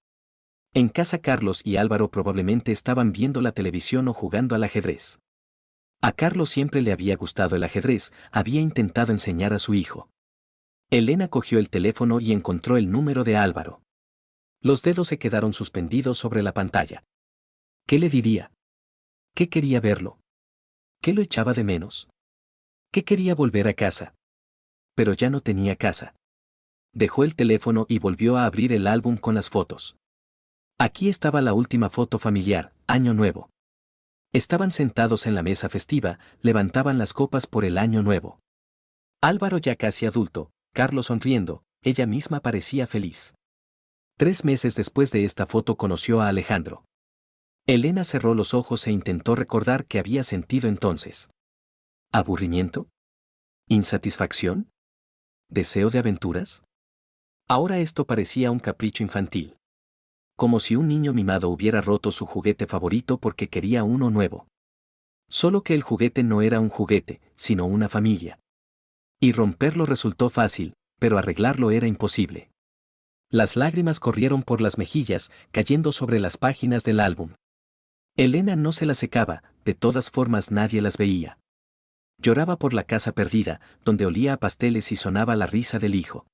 A: En casa Carlos y Álvaro probablemente estaban viendo la televisión o jugando al ajedrez. A Carlos siempre le había gustado el ajedrez, había intentado enseñar a su hijo. Elena cogió el teléfono y encontró el número de Álvaro. Los dedos se quedaron suspendidos sobre la pantalla. ¿Qué le diría? ¿Qué quería verlo? ¿Qué lo echaba de menos? ¿Qué quería volver a casa? Pero ya no tenía casa. Dejó el teléfono y volvió a abrir el álbum con las fotos. Aquí estaba la última foto familiar, Año Nuevo. Estaban sentados en la mesa festiva, levantaban las copas por el Año Nuevo. Álvaro ya casi adulto, Carlos sonriendo, ella misma parecía feliz. 3 meses después de esta foto conoció a Alejandro. Elena cerró los ojos e intentó recordar qué había sentido entonces. ¿Aburrimiento? ¿Insatisfacción? ¿Deseo de aventuras? Ahora esto parecía un capricho infantil. Como si un niño mimado hubiera roto su juguete favorito porque quería uno nuevo. Solo que el juguete no era un juguete, sino una familia. Y romperlo resultó fácil, pero arreglarlo era imposible. Las lágrimas corrieron por las mejillas, cayendo sobre las páginas del álbum. Elena no se las secaba, de todas formas nadie las veía. Lloraba por la casa perdida, donde olía a pasteles y sonaba la risa del hijo.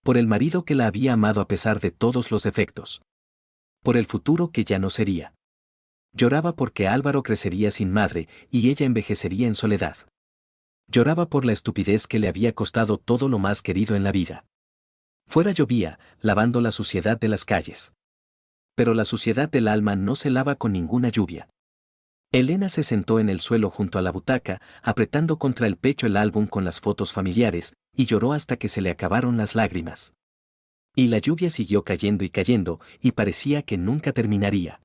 A: Por el marido que la había amado a pesar de todos los defectos. Por el futuro que ya no sería. Lloraba porque Álvaro crecería sin madre y ella envejecería en soledad. Lloraba por la estupidez que le había costado todo lo más querido en la vida. Fuera llovía, lavando la suciedad de las calles. Pero la suciedad del alma no se lava con ninguna lluvia. Elena se sentó en el suelo junto a la butaca, apretando contra el pecho el álbum con las fotos familiares, y lloró hasta que se le acabaron las lágrimas. Y la lluvia siguió cayendo y parecía que nunca terminaría.